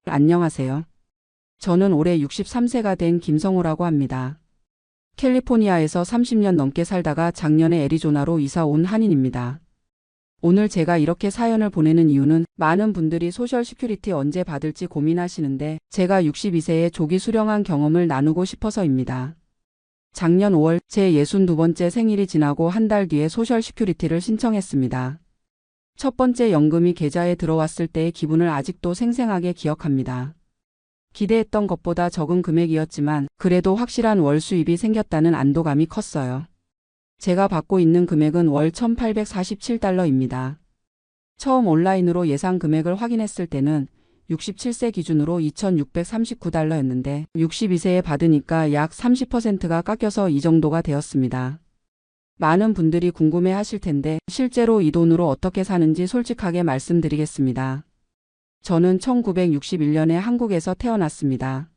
안녕하세요. 저는 올해 63세가 된 김성호라고 합니다. 캘리포니아에서 30년 넘게 살다가 작년에 애리조나로 이사 온 한인입니다. 오늘 제가 이렇게 사연을 보내는 이유는 많은 분들이 소셜 시큐리티 언제 받을지 고민하시는데 제가 62세에 조기 수령한 경험을 나누고 싶어서입니다. 작년 5월 제 62번째 생일이 지나고 한 달 뒤에 소셜 시큐리티를 신청했습니다. 첫 번째 연금이 계좌에 들어왔을 때의 기분을 아직도 생생하게 기억합니다. 기대했던 것보다 적은 금액이었지만 그래도 확실한 월 수입이 생겼다는 안도감이 컸어요. 제가 받고 있는 금액은 월 1,847달러입니다. 처음 온라인으로 예상 금액을 확인했을 때는 67세 기준으로 2,639달러였는데 62세에 받으니까 약 30%가 깎여서 이 정도가 되었습니다. 많은 분들이 궁금해 하실 텐데 실제로 이 돈으로 어떻게 사는지 솔직하게 말씀드리겠습니다. 저는 1961년에 한국에서 태어났습니다.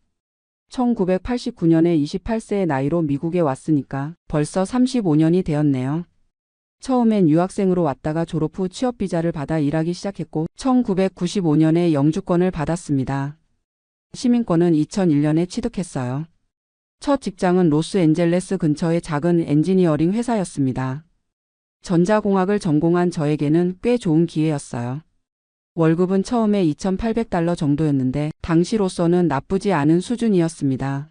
1989년에 28세의 나이로 미국에 왔으니까 벌써 35년이 되었네요. 처음엔 유학생으로 왔다가 졸업 후 취업비자를 받아 일하기 시작했고 1995년에 영주권을 받았습니다. 시민권은 2001년에 취득했어요. 첫 직장은 로스앤젤레스 근처의 작은 엔지니어링 회사였습니다. 전자공학을 전공한 저에게는 꽤 좋은 기회였어요. 월급은 처음에 2,800달러 정도였는데 당시로서는 나쁘지 않은 수준이었습니다.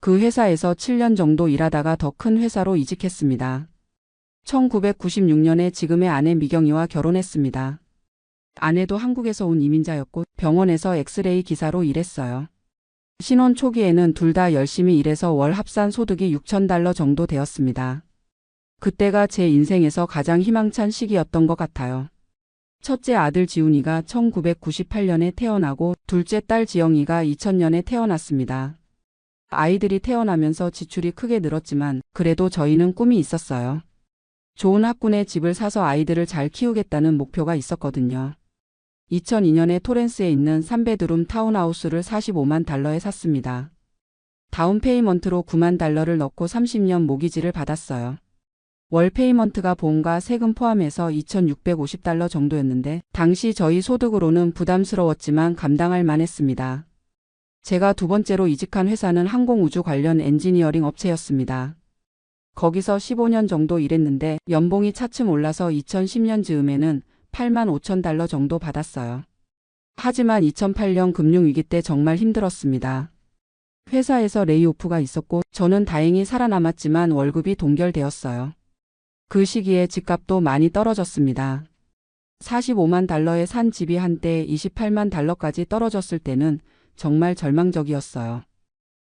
그 회사에서 7년 정도 일하다가 더 큰 회사로 이직했습니다. 1996년에 지금의 아내 미경이와 결혼했습니다. 아내도 한국에서 온 이민자였고 병원에서 엑스레이 기사로 일했어요. 신혼 초기에는 둘 다 열심히 일해서 월 합산 소득이 6,000달러 정도 되었습니다. 그때가 제 인생에서 가장 희망찬 시기였던 것 같아요. 첫째 아들 지훈이가 1998년에 태어나고 둘째 딸 지영이가 2000년에 태어났습니다. 아이들이 태어나면서 지출이 크게 늘었지만 그래도 저희는 꿈이 있었어요. 좋은 학군에 집을 사서 아이들을 잘 키우겠다는 목표가 있었거든요. 2002년에 토렌스에 있는 3베드룸 타운하우스를 45만 달러에 샀습니다. 다운 페이먼트로 9만 달러를 넣고 30년 모기지를 받았어요. 월 페이먼트가 보험과 세금 포함해서 2,650달러 정도였는데 당시 저희 소득으로는 부담스러웠지만 감당할 만했습니다. 제가 두 번째로 이직한 회사는 항공우주 관련 엔지니어링 업체였습니다. 거기서 15년 정도 일했는데 연봉이 차츰 올라서 2010년 즈음에는 8만 5천 달러 정도 받았어요. 하지만 2008년 금융위기 때 정말 힘들었습니다. 회사에서 레이오프가 있었고 저는 다행히 살아남았지만 월급이 동결되었어요. 그 시기에 집값도 많이 떨어졌습니다. 45만 달러에 산 집이 한때 28만 달러까지 떨어졌을 때는 정말 절망적이었어요.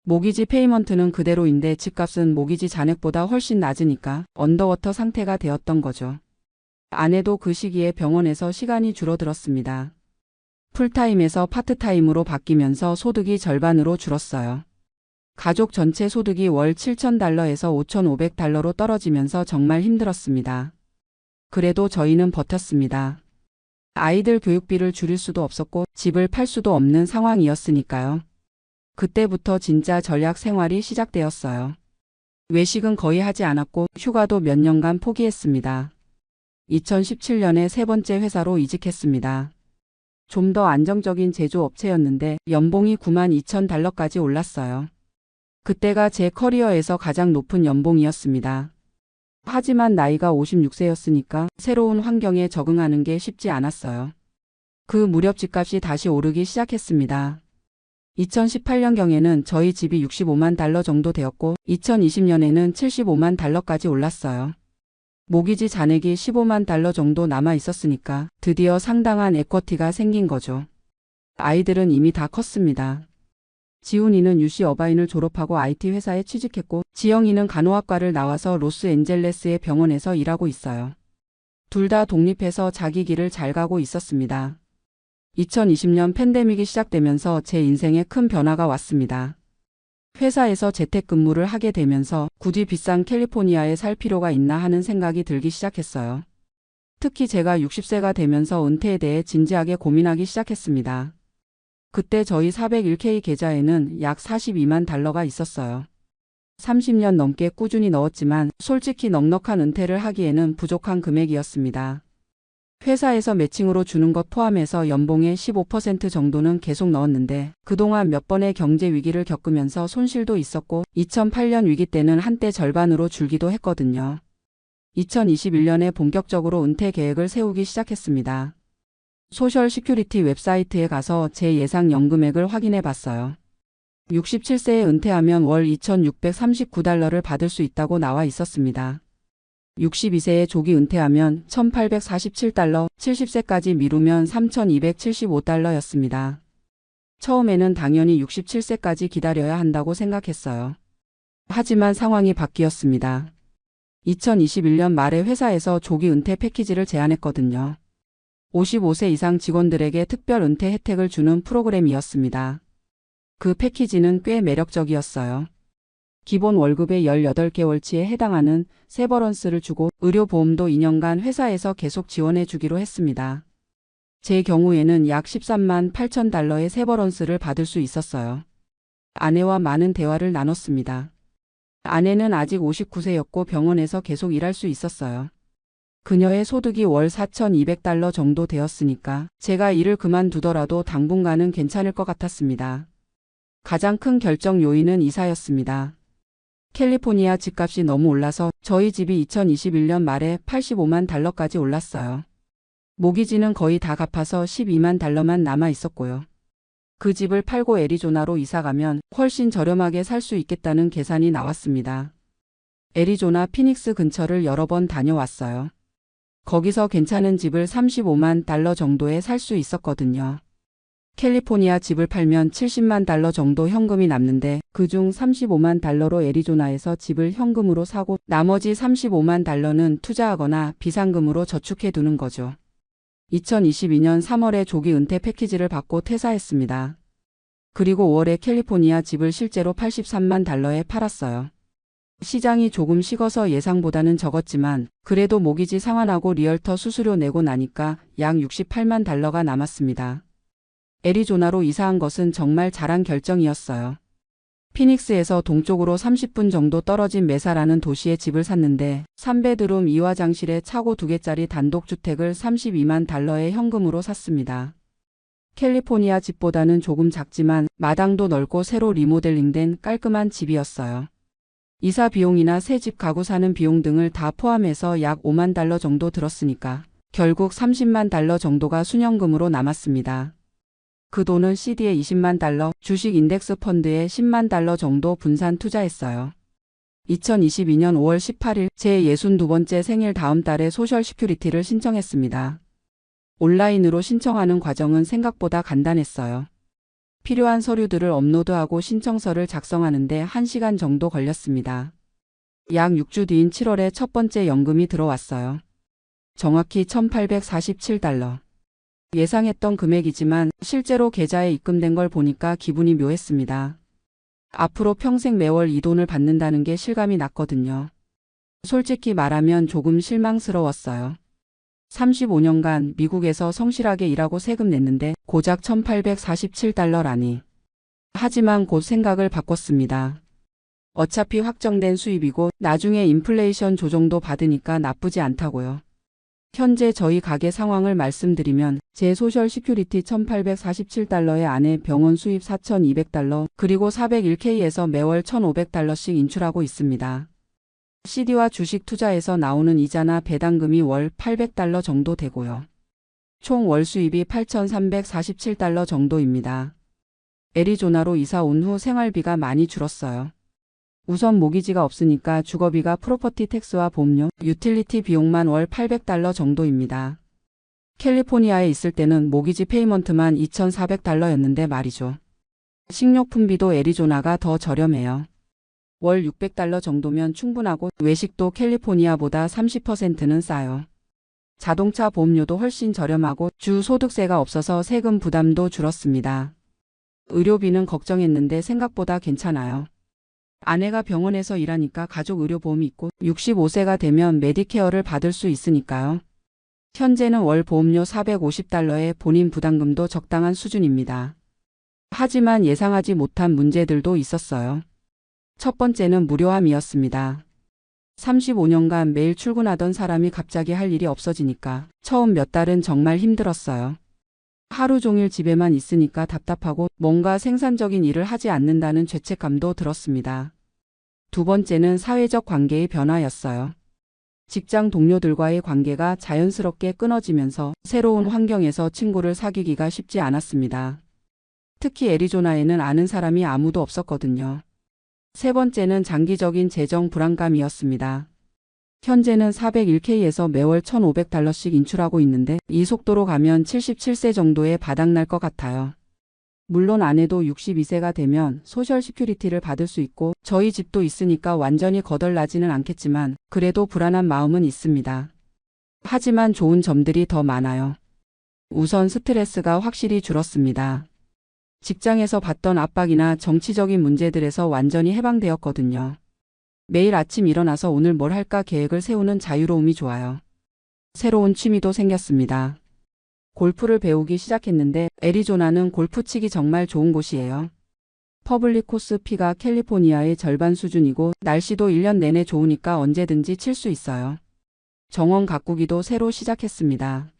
모기지 페이먼트는 그대로인데 집값은 모기지 잔액보다 훨씬 낮으니까 언더워터 상태가 되었던 거죠. 아내도 그 시기에 병원에서 시간이 줄어들었습니다. 풀타임에서 파트타임으로 바뀌면서 소득이 절반으로 줄었어요. 가족 전체 소득이 월 7,000달러에서 5,500달러로 떨어지면서 정말 힘들었습니다. 그래도 저희는 버텼습니다. 아이들 교육비를 줄일 수도 없었고 집을 팔 수도 없는 상황이었으니까요. 그때부터 진짜 전략 생활이 시작되었어요. 외식은 거의 하지 않았고 휴가도 몇 년간 포기했습니다. 2017년에 세 번째 회사로 이직했습니다. 좀 더 안정적인 제조업체였는데 연봉이 9만 2천 달러까지 올랐어요. 그때가 제 커리어에서 가장 높은 연봉이었습니다. 하지만 나이가 56세였으니까 새로운 환경에 적응하는 게 쉽지 않았어요. 그 무렵 집값이 다시 오르기 시작했습니다. 2018년경에는 저희 집이 65만 달러 정도 되었고 2020년에는 75만 달러까지 올랐어요. 모기지 잔액이 15만 달러 정도 남아 있었으니까 드디어 상당한 에쿼티가 생긴 거죠. 아이들은 이미 다 컸습니다. 지훈이는 UC 어바인을 졸업하고 IT 회사에 취직했고 지영이는 간호학과를 나와서 로스앤젤레스의 병원에서 일하고 있어요. 둘 다 독립해서 자기 길을 잘 가고 있었습니다. 2020년 팬데믹이 시작되면서 제 인생에 큰 변화가 왔습니다. 회사에서 재택근무를 하게 되면서 굳이 비싼 캘리포니아에 살 필요가 있나 하는 생각이 들기 시작했어요. 특히 제가 60세가 되면서 은퇴에 대해 진지하게 고민하기 시작했습니다. 그때 저희 401k 계좌에는 약 42만 달러가 있었어요. 30년 넘게 꾸준히 넣었지만 솔직히 넉넉한 은퇴를 하기에는 부족한 금액이었습니다. 회사에서 매칭으로 주는 것 포함해서 연봉의 15% 정도는 계속 넣었는데 그동안 몇 번의 경제 위기를 겪으면서 손실도 있었고 2008년 위기 때는 한때 절반으로 줄기도 했거든요. 2021년에 본격적으로 은퇴 계획을 세우기 시작했습니다. 소셜 시큐리티 웹사이트에 가서 제 예상 연금액을 확인해 봤어요. 67세에 은퇴하면 월 2,639달러를 받을 수 있다고 나와 있었습니다. 62세에 조기 은퇴하면 1,847달러, 70세까지 미루면 3,275달러였습니다. 처음에는 당연히 67세까지 기다려야 한다고 생각했어요. 하지만 상황이 바뀌었습니다. 2021년 말에 회사에서 조기 은퇴 패키지를 제안했거든요. 55세 이상 직원들에게 특별 은퇴 혜택을 주는 프로그램이었습니다. 그 패키지는 꽤 매력적이었어요. 기본 월급의 18개월치에 해당하는 세버런스를 주고 의료보험도 2년간 회사에서 계속 지원해 주기로 했습니다. 제 경우에는 약 13만 8천 달러의 세버런스를 받을 수 있었어요. 아내와 많은 대화를 나눴습니다. 아내는 아직 59세였고 병원에서 계속 일할 수 있었어요. 그녀의 소득이 월 4,200달러 정도 되었으니까 제가 일을 그만두더라도 당분간은 괜찮을 것 같았습니다. 가장 큰 결정 요인은 이사였습니다. 캘리포니아 집값이 너무 올라서 저희 집이 2021년 말에 85만 달러까지 올랐어요. 모기지는 거의 다 갚아서 12만 달러만 남아 있었고요. 그 집을 팔고 애리조나로 이사가면 훨씬 저렴하게 살 수 있겠다는 계산이 나왔습니다. 애리조나 피닉스 근처를 여러 번 다녀왔어요. 거기서 괜찮은 집을 35만 달러 정도에 살 수 있었거든요. 캘리포니아 집을 팔면 70만 달러 정도 현금이 남는데 그중 35만 달러로 애리조나에서 집을 현금으로 사고 나머지 35만 달러는 투자하거나 비상금으로 저축해 두는 거죠. 2022년 3월에 조기 은퇴 패키지를 받고 퇴사했습니다. 그리고 5월에 캘리포니아 집을 실제로 83만 달러에 팔았어요. 시장이 조금 식어서 예상보다는 적었지만 그래도 모기지 상환하고 리얼터 수수료 내고 나니까 약 68만 달러가 남았습니다. 애리조나로 이사한 것은 정말 잘한 결정이었어요. 피닉스에서 동쪽으로 30분 정도 떨어진 메사라는 도시에 집을 샀는데 3베드룸 2화장실에 차고 2개짜리 단독주택을 32만 달러에 현금으로 샀습니다. 캘리포니아 집보다는 조금 작지만 마당도 넓고 새로 리모델링된 깔끔한 집이었어요. 이사 비용이나 새 집 가구 사는 비용 등을 다 포함해서 약 5만 달러 정도 들었으니까 결국 30만 달러 정도가 순현금으로 남았습니다. 그 돈은 CD에 20만 달러, 주식 인덱스 펀드에 10만 달러 정도 분산 투자했어요. 2022년 5월 18일 제 62번째 생일 다음 달에 소셜 시큐리티를 신청했습니다. 온라인으로 신청하는 과정은 생각보다 간단했어요. 필요한 서류들을 업로드하고 신청서를 작성하는데 1시간 정도 걸렸습니다. 약 6주 뒤인 7월에 첫 번째 연금이 들어왔어요. 정확히 1,847달러. 예상했던 금액이지만 실제로 계좌에 입금된 걸 보니까 기분이 묘했습니다. 앞으로 평생 매월 이 돈을 받는다는 게 실감이 났거든요. 솔직히 말하면 조금 실망스러웠어요. 35년간 미국에서 성실하게 일하고 세금 냈는데 고작 1,847달러라니. 하지만 곧 생각을 바꿨습니다. 어차피 확정된 수입이고 나중에 인플레이션 조정도 받으니까 나쁘지 않다고요. 현재 저희 가게 상황을 말씀드리면 제 소셜 시큐리티 1,847달러에 아내 병원 수입 4,200달러 그리고 401K에서 매월 1,500달러씩 인출하고 있습니다. CD와 주식 투자에서 나오는 이자나 배당금이 월 800달러 정도 되고요. 총 월 수입이 8,347달러 정도입니다. 애리조나로 이사 온 후 생활비가 많이 줄었어요. 우선 모기지가 없으니까 주거비가 프로퍼티 텍스와 보험료, 유틸리티 비용만 월 800달러 정도입니다. 캘리포니아에 있을 때는 모기지 페이먼트만 2,400달러였는데 말이죠. 식료품비도 애리조나가 더 저렴해요. 월 600달러 정도면 충분하고 외식도 캘리포니아보다 30%는 싸요. 자동차 보험료도 훨씬 저렴하고 주 소득세가 없어서 세금 부담도 줄었습니다. 의료비는 걱정했는데 생각보다 괜찮아요. 아내가 병원에서 일하니까 가족 의료보험이 있고 65세가 되면 메디케어를 받을 수 있으니까요. 현재는 월 보험료 450달러에 본인 부담금도 적당한 수준입니다. 하지만 예상하지 못한 문제들도 있었어요. 첫 번째는 무료함이었습니다. 35년간 매일 출근하던 사람이 갑자기 할 일이 없어지니까 처음 몇 달은 정말 힘들었어요. 하루 종일 집에만 있으니까 답답하고 뭔가 생산적인 일을 하지 않는다는 죄책감도 들었습니다. 두 번째는 사회적 관계의 변화였어요. 직장 동료들과의 관계가 자연스럽게 끊어지면서 새로운 환경에서 친구를 사귀기가 쉽지 않았습니다. 특히 애리조나에는 아는 사람이 아무도 없었거든요. 세 번째는 장기적인 재정 불안감이었습니다. 현재는 401k에서 매월 $1,500씩 인출하고 있는데 이 속도로 가면 77세 정도에 바닥날 것 같아요. 물론 아내도 62세가 되면 소셜 시큐리티를 받을 수 있고 저희 집도 있으니까 완전히 거덜나지는 않겠지만 그래도 불안한 마음은 있습니다. 하지만 좋은 점들이 더 많아요. 우선 스트레스가 확실히 줄었습니다. 직장에서 받던 압박이나 정치적인 문제들에서 완전히 해방되었거든요. 매일 아침 일어나서 오늘 뭘 할까 계획을 세우는 자유로움이 좋아요. 새로운 취미도 생겼습니다. 골프를 배우기 시작했는데 애리조나는 골프 치기 정말 좋은 곳이에요. 퍼블릭 코스 피가 캘리포니아의 절반 수준이고 날씨도 1년 내내 좋으니까 언제든지 칠 수 있어요. 정원 가꾸기도 새로 시작했습니다.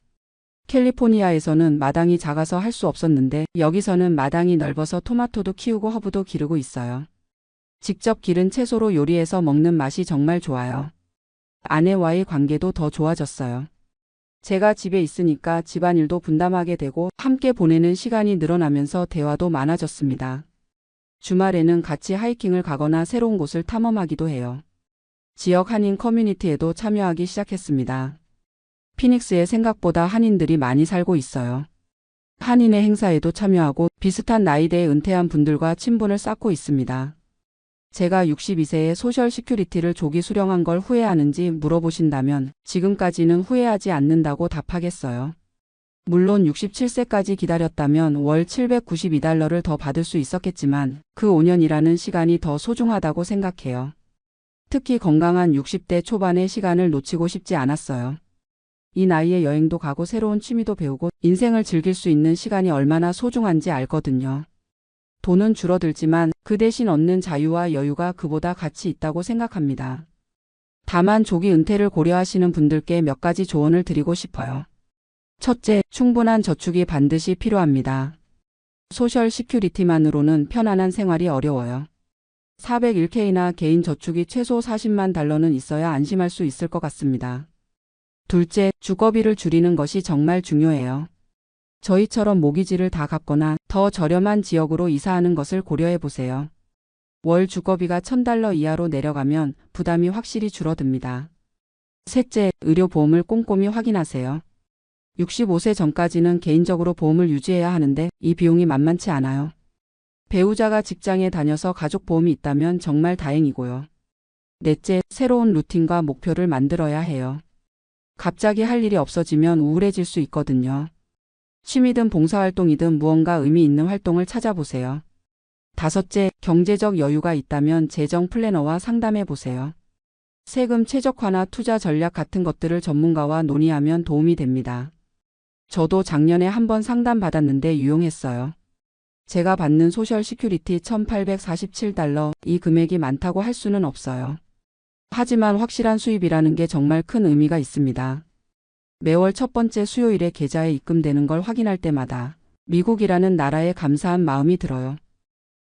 캘리포니아에서는 마당이 작아서 할 수 없었는데 여기서는 마당이 넓어서 토마토도 키우고 허브도 기르고 있어요. 직접 기른 채소로 요리해서 먹는 맛이 정말 좋아요. 아내와의 관계도 더 좋아졌어요. 제가 집에 있으니까 집안일도 분담하게 되고 함께 보내는 시간이 늘어나면서 대화도 많아졌습니다. 주말에는 같이 하이킹을 가거나 새로운 곳을 탐험하기도 해요. 지역 한인 커뮤니티에도 참여하기 시작했습니다. 피닉스에 생각보다 한인들이 많이 살고 있어요. 한인의 행사에도 참여하고 비슷한 나이대의 은퇴한 분들과 친분을 쌓고 있습니다. 제가 62세에 소셜 시큐리티를 조기 수령한 걸 후회하는지 물어보신다면 지금까지는 후회하지 않는다고 답하겠어요. 물론 67세까지 기다렸다면 월 $792를 더 받을 수 있었겠지만 그 5년이라는 시간이 더 소중하다고 생각해요. 특히 건강한 60대 초반의 시간을 놓치고 싶지 않았어요. 이 나이에 여행도 가고 새로운 취미도 배우고 인생을 즐길 수 있는 시간이 얼마나 소중한지 알거든요. 돈은 줄어들지만 그 대신 얻는 자유와 여유가 그보다 가치 있다고 생각합니다. 다만 조기 은퇴를 고려하시는 분들께 몇 가지 조언을 드리고 싶어요. 첫째, 충분한 저축이 반드시 필요합니다. 소셜 시큐리티만으로는 편안한 생활이 어려워요. 401k나 개인 저축이 최소 $40만 는 있어야 안심할 수 있을 것 같습니다. 둘째, 주거비를 줄이는 것이 정말 중요해요. 저희처럼 모기지를 다 갚거나 더 저렴한 지역으로 이사하는 것을 고려해 보세요. 월 주거비가 $1,000 이하로 내려가면 부담이 확실히 줄어듭니다. 셋째, 의료보험을 꼼꼼히 확인하세요. 65세 전까지는 개인적으로 보험을 유지해야 하는데 이 비용이 만만치 않아요. 배우자가 직장에 다녀서 가족보험이 있다면 정말 다행이고요. 넷째, 새로운 루틴과 목표를 만들어야 해요. 갑자기 할 일이 없어지면 우울해질 수 있거든요. 취미든 봉사활동이든 무언가 의미 있는 활동을 찾아보세요. 다섯째, 경제적 여유가 있다면 재정 플래너와 상담해 보세요. 세금 최적화나 투자 전략 같은 것들을 전문가와 논의하면 도움이 됩니다. 저도 작년에 한번 상담받았는데 유용했어요. 제가 받는 소셜 시큐리티 $1,847, 이 금액이 많다고 할 수는 없어요. 하지만 확실한 수입이라는 게 정말 큰 의미가 있습니다. 매월 첫 번째 수요일에 계좌에 입금되는 걸 확인할 때마다 미국이라는 나라에 감사한 마음이 들어요.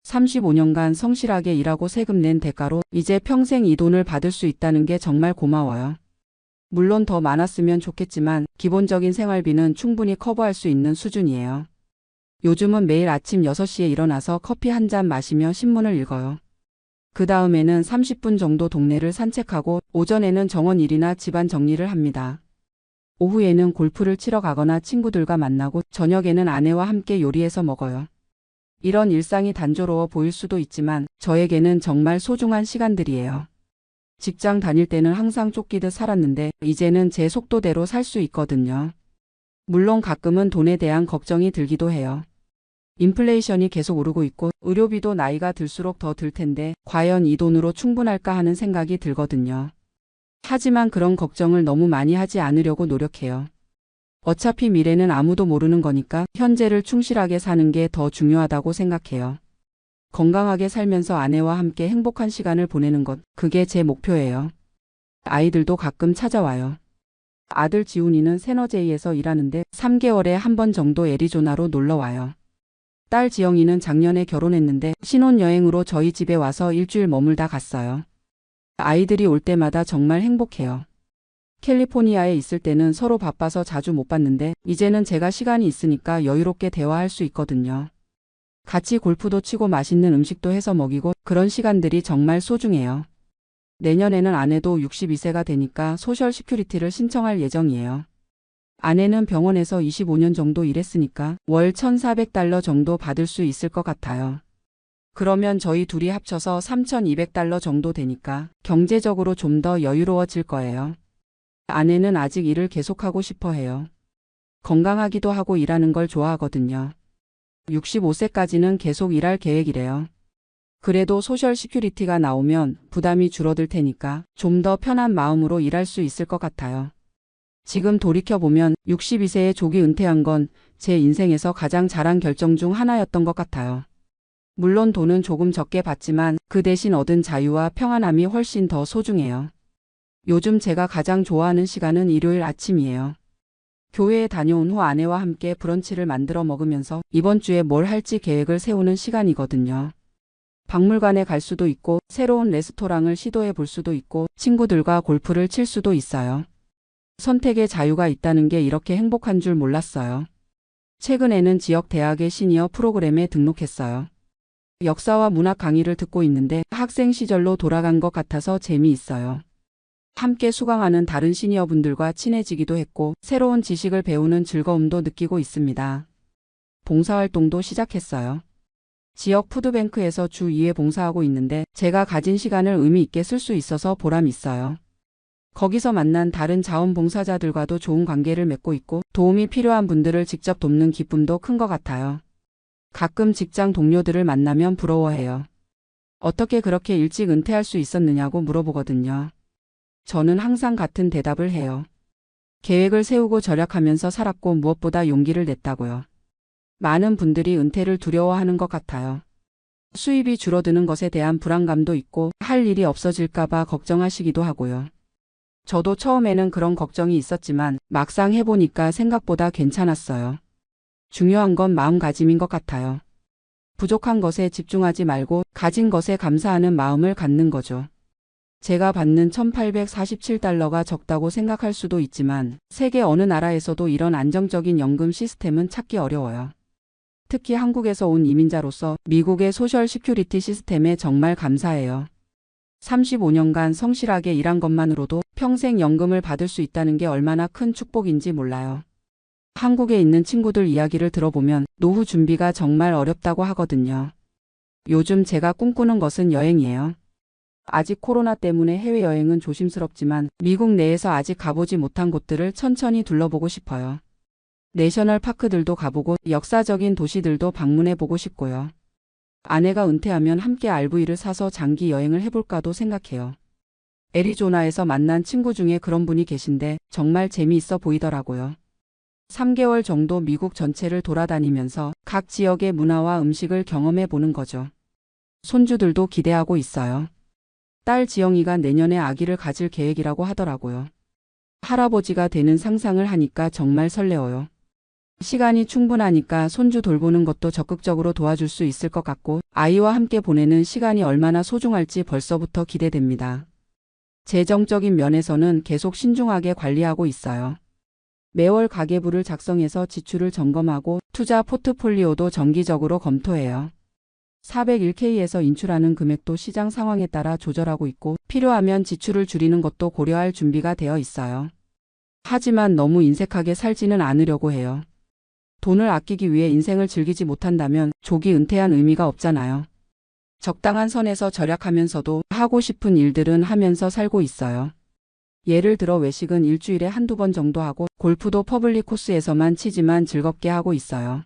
35년간 성실하게 일하고 세금 낸 대가로 이제 평생 이 돈을 받을 수 있다는 게 정말 고마워요. 물론 더 많았으면 좋겠지만 기본적인 생활비는 충분히 커버할 수 있는 수준이에요. 요즘은 매일 아침 6시에 일어나서 커피 한 잔 마시며 신문을 읽어요. 그 다음에는 30분 정도 동네를 산책하고 오전에는 정원 일이나 집안 정리를 합니다. 오후에는 골프를 치러 가거나 친구들과 만나고 저녁에는 아내와 함께 요리해서 먹어요. 이런 일상이 단조로워 보일 수도 있지만 저에게는 정말 소중한 시간들이에요. 직장 다닐 때는 항상 쫓기듯 살았는데 이제는 제 속도대로 살 수 있거든요. 물론 가끔은 돈에 대한 걱정이 들기도 해요. 인플레이션이 계속 오르고 있고 의료비도 나이가 들수록 더 들 텐데 과연 이 돈으로 충분할까 하는 생각이 들거든요. 하지만 그런 걱정을 너무 많이 하지 않으려고 노력해요. 어차피 미래는 아무도 모르는 거니까 현재를 충실하게 사는 게 더 중요하다고 생각해요. 건강하게 살면서 아내와 함께 행복한 시간을 보내는 것, 그게 제 목표예요. 아이들도 가끔 찾아와요. 아들 지훈이는 세너제이에서 일하는데 3개월에 한 번 정도 애리조나로 놀러 와요. 딸 지영이는 작년에 결혼했는데 신혼여행으로 저희 집에 와서 일주일 머물다 갔어요. 아이들이 올 때마다 정말 행복해요. 캘리포니아에 있을 때는 서로 바빠서 자주 못 봤는데 이제는 제가 시간이 있으니까 여유롭게 대화할 수 있거든요. 같이 골프도 치고 맛있는 음식도 해서 먹이고 그런 시간들이 정말 소중해요. 내년에는 아내도 62세가 되니까 소셜 시큐리티를 신청할 예정이에요. 아내는 병원에서 25년 정도 일했으니까 월 $1,400 정도 받을 수 있을 것 같아요. 그러면 저희 둘이 합쳐서 $3,200 정도 되니까 경제적으로 좀 더 여유로워질 거예요. 아내는 아직 일을 계속하고 싶어 해요. 건강하기도 하고 일하는 걸 좋아하거든요. 65세까지는 계속 일할 계획이래요. 그래도 소셜 시큐리티가 나오면 부담이 줄어들 테니까 좀 더 편한 마음으로 일할 수 있을 것 같아요. 지금 돌이켜보면 62세에 조기 은퇴한 건 제 인생에서 가장 잘한 결정 중 하나였던 것 같아요. 물론 돈은 조금 적게 받지만 그 대신 얻은 자유와 평안함이 훨씬 더 소중해요. 요즘 제가 가장 좋아하는 시간은 일요일 아침이에요. 교회에 다녀온 후 아내와 함께 브런치를 만들어 먹으면서 이번 주에 뭘 할지 계획을 세우는 시간이거든요. 박물관에 갈 수도 있고 새로운 레스토랑을 시도해 볼 수도 있고 친구들과 골프를 칠 수도 있어요. 선택의 자유가 있다는 게 이렇게 행복한 줄 몰랐어요. 최근에는 지역 대학의 시니어 프로그램에 등록했어요. 역사와 문학 강의를 듣고 있는데 학생 시절로 돌아간 것 같아서 재미있어요. 함께 수강하는 다른 시니어분들과 친해지기도 했고 새로운 지식을 배우는 즐거움도 느끼고 있습니다. 봉사활동도 시작했어요. 지역 푸드뱅크에서 주 2회 봉사하고 있는데 제가 가진 시간을 의미 있게 쓸 수 있어서 보람 있어요. 거기서 만난 다른 자원봉사자들과도 좋은 관계를 맺고 있고 도움이 필요한 분들을 직접 돕는 기쁨도 큰 것 같아요. 가끔 직장 동료들을 만나면 부러워해요. 어떻게 그렇게 일찍 은퇴할 수 있었느냐고 물어보거든요. 저는 항상 같은 대답을 해요. 계획을 세우고 절약하면서 살았고 무엇보다 용기를 냈다고요. 많은 분들이 은퇴를 두려워하는 것 같아요. 수입이 줄어드는 것에 대한 불안감도 있고 할 일이 없어질까봐 걱정하시기도 하고요. 저도 처음에는 그런 걱정이 있었지만 막상 해보니까 생각보다 괜찮았어요. 중요한 건 마음가짐인 것 같아요. 부족한 것에 집중하지 말고 가진 것에 감사하는 마음을 갖는 거죠. 제가 받는 $1,847가 적다고 생각할 수도 있지만 세계 어느 나라에서도 이런 안정적인 연금 시스템은 찾기 어려워요. 특히 한국에서 온 이민자로서 미국의 소셜 시큐리티 시스템에 정말 감사해요. 35년간 성실하게 일한 것만으로도 평생 연금을 받을 수 있다는 게 얼마나 큰 축복인지 몰라요. 한국에 있는 친구들 이야기를 들어보면 노후 준비가 정말 어렵다고 하거든요. 요즘 제가 꿈꾸는 것은 여행이에요. 아직 코로나 때문에 해외여행은 조심스럽지만 미국 내에서 아직 가보지 못한 곳들을 천천히 둘러보고 싶어요. 내셔널 파크들도 가보고 역사적인 도시들도 방문해보고 싶고요. 아내가 은퇴하면 함께 RV를 사서 장기 여행을 해볼까도 생각해요. 애리조나에서 만난 친구 중에 그런 분이 계신데 정말 재미있어 보이더라고요. 3개월 정도 미국 전체를 돌아다니면서 각 지역의 문화와 음식을 경험해 보는 거죠. 손주들도 기대하고 있어요. 딸 지영이가 내년에 아기를 가질 계획이라고 하더라고요. 할아버지가 되는 상상을 하니까 정말 설레어요. 시간이 충분하니까 손주 돌보는 것도 적극적으로 도와줄 수 있을 것 같고 아이와 함께 보내는 시간이 얼마나 소중할지 벌써부터 기대됩니다. 재정적인 면에서는 계속 신중하게 관리하고 있어요. 매월 가계부를 작성해서 지출을 점검하고 투자 포트폴리오도 정기적으로 검토해요. 401k에서 인출하는 금액도 시장 상황에 따라 조절하고 있고 필요하면 지출을 줄이는 것도 고려할 준비가 되어 있어요. 하지만 너무 인색하게 살지는 않으려고 해요. 돈을 아끼기 위해 인생을 즐기지 못한다면 조기 은퇴한 의미가 없잖아요. 적당한 선에서 절약하면서도 하고 싶은 일들은 하면서 살고 있어요. 예를 들어 외식은 일주일에 한두 번 정도 하고 골프도 퍼블릭 코스에서만 치지만 즐겁게 하고 있어요.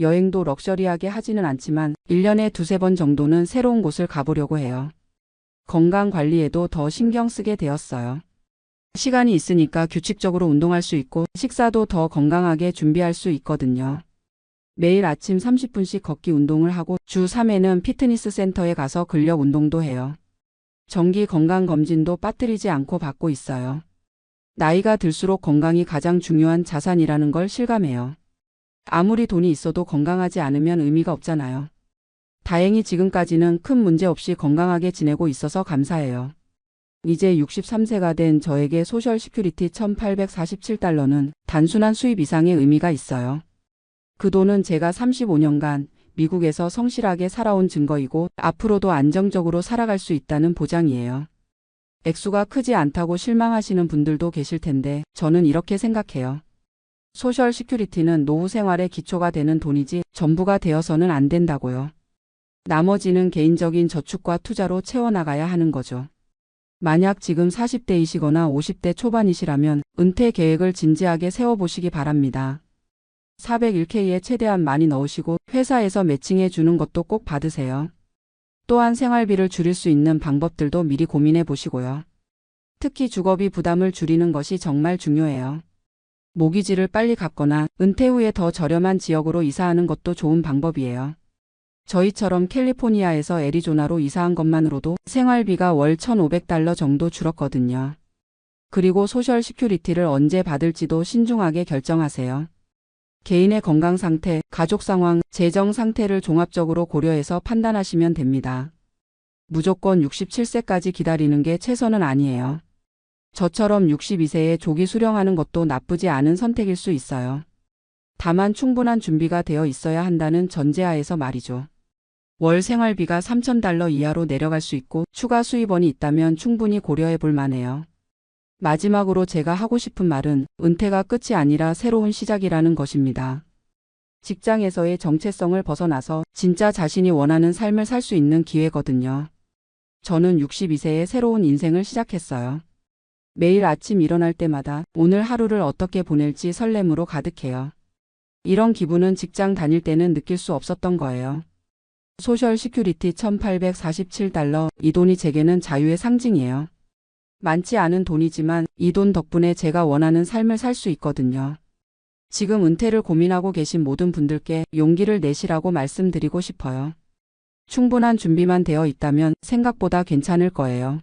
여행도 럭셔리하게 하지는 않지만 1년에 두세 번 정도는 새로운 곳을 가보려고 해요. 건강 관리에도 더 신경 쓰게 되었어요. 시간이 있으니까 규칙적으로 운동할 수 있고 식사도 더 건강하게 준비할 수 있거든요. 매일 아침 30분씩 걷기 운동을 하고 주 3회는 피트니스 센터에 가서 근력 운동도 해요. 정기 건강검진도 빠뜨리지 않고 받고 있어요. 나이가 들수록 건강이 가장 중요한 자산이라는 걸 실감해요. 아무리 돈이 있어도 건강하지 않으면 의미가 없잖아요. 다행히 지금까지는 큰 문제 없이 건강하게 지내고 있어서 감사해요. 이제 63세가 된 저에게 소셜 시큐리티 1,847달러는 단순한 수입 이상의 의미가 있어요. 그 돈은 제가 35년간 미국에서 성실하게 살아온 증거이고 앞으로도 안정적으로 살아갈 수 있다는 보장이에요. 액수가 크지 않다고 실망하시는 분들도 계실 텐데 저는 이렇게 생각해요. 소셜 시큐리티는 노후 생활의 기초가 되는 돈이지 전부가 되어서는 안 된다고요. 나머지는 개인적인 저축과 투자로 채워나가야 하는 거죠. 만약 지금 40대이시거나 50대 초반이시라면 은퇴 계획을 진지하게 세워보시기 바랍니다. 401k에 최대한 많이 넣으시고 회사에서 매칭해 주는 것도 꼭 받으세요. 또한 생활비를 줄일 수 있는 방법들도 미리 고민해 보시고요. 특히 주거비 부담을 줄이는 것이 정말 중요해요. 모기지를 빨리 갚거나 은퇴 후에 더 저렴한 지역으로 이사하는 것도 좋은 방법이에요. 저희처럼 캘리포니아에서 애리조나로 이사한 것만으로도 생활비가 월 1,500달러 정도 줄었거든요. 그리고 소셜 시큐리티를 언제 받을지도 신중하게 결정하세요. 개인의 건강 상태, 가족 상황, 재정 상태를 종합적으로 고려해서 판단하시면 됩니다. 무조건 67세까지 기다리는 게 최선은 아니에요. 저처럼 62세에 조기 수령하는 것도 나쁘지 않은 선택일 수 있어요. 다만 충분한 준비가 되어 있어야 한다는 전제하에서 말이죠. 월 생활비가 3,000달러 이하로 내려갈 수 있고 추가 수입원이 있다면 충분히 고려해 볼 만해요. 마지막으로 제가 하고 싶은 말은 은퇴가 끝이 아니라 새로운 시작이라는 것입니다. 직장에서의 정체성을 벗어나서 진짜 자신이 원하는 삶을 살 수 있는 기회거든요. 저는 62세에 새로운 인생을 시작했어요. 매일 아침 일어날 때마다 오늘 하루를 어떻게 보낼지 설렘으로 가득해요. 이런 기분은 직장 다닐 때는 느낄 수 없었던 거예요. 소셜 시큐리티 1,847달러, 이 돈이 제게는 자유의 상징이에요. 많지 않은 돈이지만 이 돈 덕분에 제가 원하는 삶을 살 수 있거든요. 지금 은퇴를 고민하고 계신 모든 분들께 용기를 내시라고 말씀드리고 싶어요. 충분한 준비만 되어 있다면 생각보다 괜찮을 거예요.